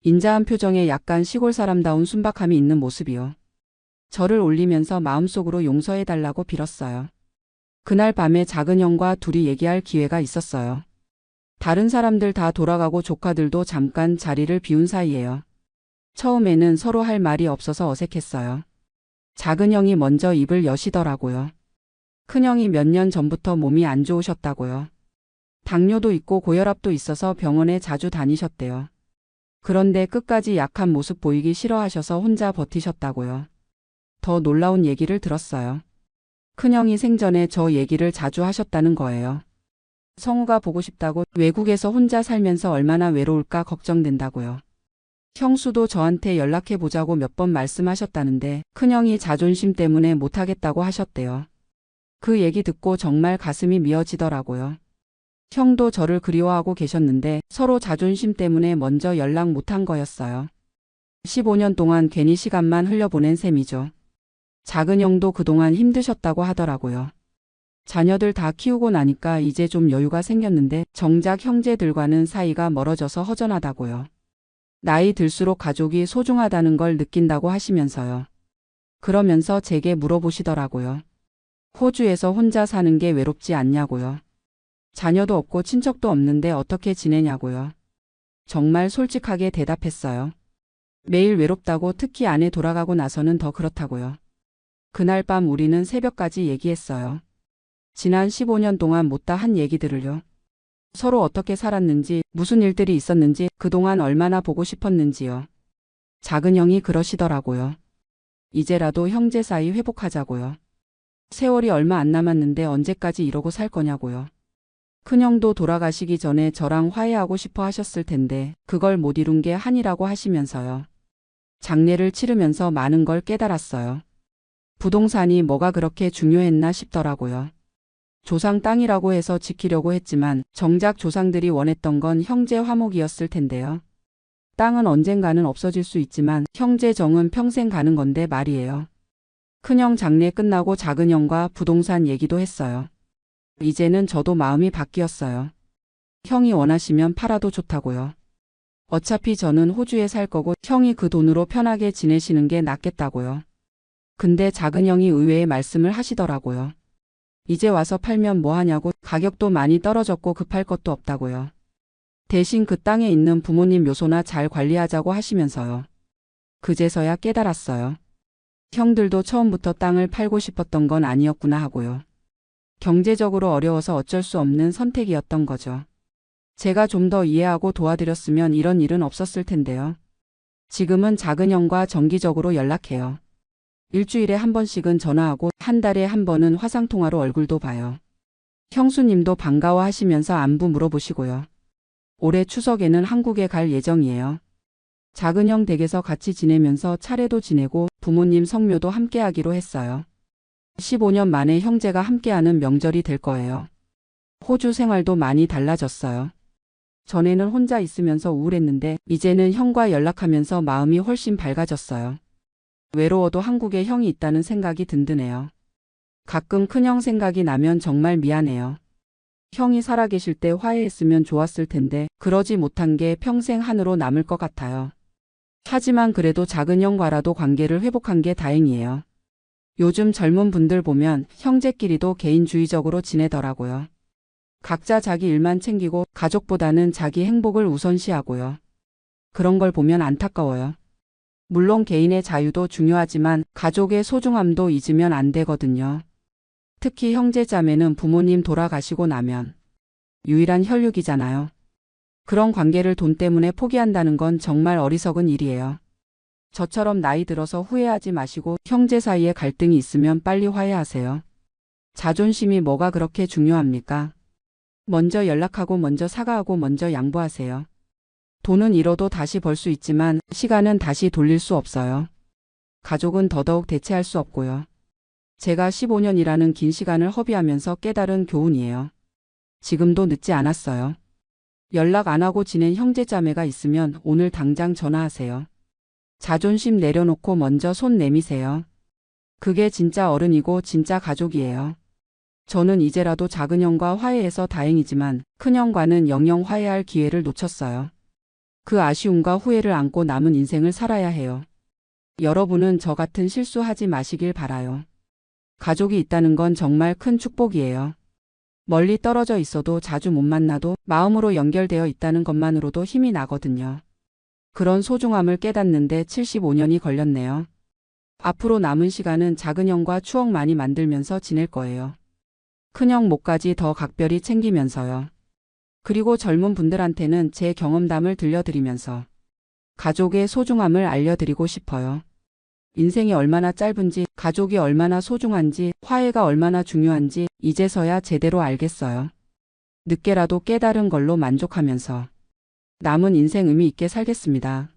인자한 표정에 약간 시골 사람다운 순박함이 있는 모습이요. 저를 올리면서 마음속으로 용서해달라고 빌었어요. 그날 밤에 작은형과 둘이 얘기할 기회가 있었어요. 다른 사람들 다 돌아가고 조카들도 잠깐 자리를 비운 사이예요. 처음에는 서로 할 말이 없어서 어색했어요. 작은형이 먼저 입을 여시더라고요. 큰형이 몇 년 전부터 몸이 안 좋으셨다고요. 당뇨도 있고 고혈압도 있어서 병원에 자주 다니셨대요. 그런데 끝까지 약한 모습 보이기 싫어하셔서 혼자 버티셨다고요. 더 놀라운 얘기를 들었어요. 큰형이 생전에 저 얘기를 자주 하셨다는 거예요. 성우가 보고 싶다고, 외국에서 혼자 살면서 얼마나 외로울까 걱정된다고요. 형수도 저한테 연락해 보자고 몇 번 말씀하셨다는데 큰형이 자존심 때문에 못하겠다고 하셨대요. 그 얘기 듣고 정말 가슴이 미어지더라고요. 형도 저를 그리워하고 계셨는데 서로 자존심 때문에 먼저 연락 못한 거였어요. 15년 동안 괜히 시간만 흘려보낸 셈이죠. 작은형도 그동안 힘드셨다고 하더라고요. 자녀들 다 키우고 나니까 이제 좀 여유가 생겼는데 정작 형제들과는 사이가 멀어져서 허전하다고요. 나이 들수록 가족이 소중하다는 걸 느낀다고 하시면서요. 그러면서 제게 물어보시더라고요. 호주에서 혼자 사는 게 외롭지 않냐고요. 자녀도 없고 친척도 없는데 어떻게 지내냐고요. 정말 솔직하게 대답했어요. 매일 외롭다고, 특히 아내 돌아가고 나서는 더 그렇다고요. 그날 밤 우리는 새벽까지 얘기했어요. 지난 15년 동안 못다 한 얘기들을요. 서로 어떻게 살았는지, 무슨 일들이 있었는지, 그동안 얼마나 보고 싶었는지요. 작은형이 그러시더라고요. 이제라도 형제 사이 회복하자고요. 세월이 얼마 안 남았는데 언제까지 이러고 살 거냐고요. 큰형도 돌아가시기 전에 저랑 화해하고 싶어 하셨을 텐데 그걸 못 이룬 게 한이라고 하시면서요. 장례를 치르면서 많은 걸 깨달았어요. 부동산이 뭐가 그렇게 중요했나 싶더라고요. 조상 땅이라고 해서 지키려고 했지만 정작 조상들이 원했던 건 형제 화목이었을 텐데요. 땅은 언젠가는 없어질 수 있지만 형제 정은 평생 가는 건데 말이에요. 큰형 장례 끝나고 작은형과 부동산 얘기도 했어요. 이제는 저도 마음이 바뀌었어요. 형이 원하시면 팔아도 좋다고요. 어차피 저는 호주에 살 거고 형이 그 돈으로 편하게 지내시는 게 낫겠다고요. 근데 작은형이 의외의 말씀을 하시더라고요. 이제 와서 팔면 뭐 하냐고, 가격도 많이 떨어졌고 급할 것도 없다고요. 대신 그 땅에 있는 부모님 묘소나 잘 관리하자고 하시면서요. 그제서야 깨달았어요. 형들도 처음부터 땅을 팔고 싶었던 건 아니었구나 하고요. 경제적으로 어려워서 어쩔 수 없는 선택이었던 거죠. 제가 좀 더 이해하고 도와드렸으면 이런 일은 없었을 텐데요. 지금은 작은형과 정기적으로 연락해요. 일주일에 한 번씩은 전화하고 한 달에 한 번은 화상통화로 얼굴도 봐요. 형수님도 반가워하시면서 안부 물어보시고요. 올해 추석에는 한국에 갈 예정이에요. 작은형 댁에서 같이 지내면서 차례도 지내고 부모님 성묘도 함께하기로 했어요. 15년 만에 형제가 함께하는 명절이 될 거예요. 호주 생활도 많이 달라졌어요. 전에는 혼자 있으면서 우울했는데 이제는 형과 연락하면서 마음이 훨씬 밝아졌어요. 외로워도 한국에 형이 있다는 생각이 든든해요. 가끔 큰형 생각이 나면 정말 미안해요. 형이 살아계실 때 화해했으면 좋았을 텐데 그러지 못한 게 평생 한으로 남을 것 같아요. 하지만 그래도 작은형과라도 관계를 회복한 게 다행이에요. 요즘 젊은 분들 보면 형제끼리도 개인주의적으로 지내더라고요. 각자 자기 일만 챙기고 가족보다는 자기 행복을 우선시하고요. 그런 걸 보면 안타까워요. 물론 개인의 자유도 중요하지만 가족의 소중함도 잊으면 안 되거든요. 특히 형제자매는 부모님 돌아가시고 나면 유일한 혈육이잖아요. 그런 관계를 돈 때문에 포기한다는 건 정말 어리석은 일이에요. 저처럼 나이 들어서 후회하지 마시고 형제 사이에 갈등이 있으면 빨리 화해하세요. 자존심이 뭐가 그렇게 중요합니까? 먼저 연락하고 먼저 사과하고 먼저 양보하세요. 돈은 잃어도 다시 벌 수 있지만 시간은 다시 돌릴 수 없어요. 가족은 더더욱 대체할 수 없고요. 제가 15년이라는 긴 시간을 허비하면서 깨달은 교훈이에요. 지금도 늦지 않았어요. 연락 안 하고 지낸 형제자매가 있으면 오늘 당장 전화하세요. 자존심 내려놓고 먼저 손 내미세요. 그게 진짜 어른이고 진짜 가족이에요. 저는 이제라도 작은형과 화해해서 다행이지만 큰형과는 영영 화해할 기회를 놓쳤어요. 그 아쉬움과 후회를 안고 남은 인생을 살아야 해요. 여러분은 저 같은 실수하지 마시길 바라요. 가족이 있다는 건 정말 큰 축복이에요. 멀리 떨어져 있어도 자주 못 만나도 마음으로 연결되어 있다는 것만으로도 힘이 나거든요. 그런 소중함을 깨닫는데 75년이 걸렸네요. 앞으로 남은 시간은 작은형과 추억 많이 만들면서 지낼 거예요. 큰형 목까지 더 각별히 챙기면서요. 그리고 젊은 분들한테는 제 경험담을 들려드리면서 가족의 소중함을 알려드리고 싶어요. 인생이 얼마나 짧은지, 가족이 얼마나 소중한지, 화해가 얼마나 중요한지 이제서야 제대로 알겠어요. 늦게라도 깨달은 걸로 만족하면서 남은 인생 의미 있게 살겠습니다.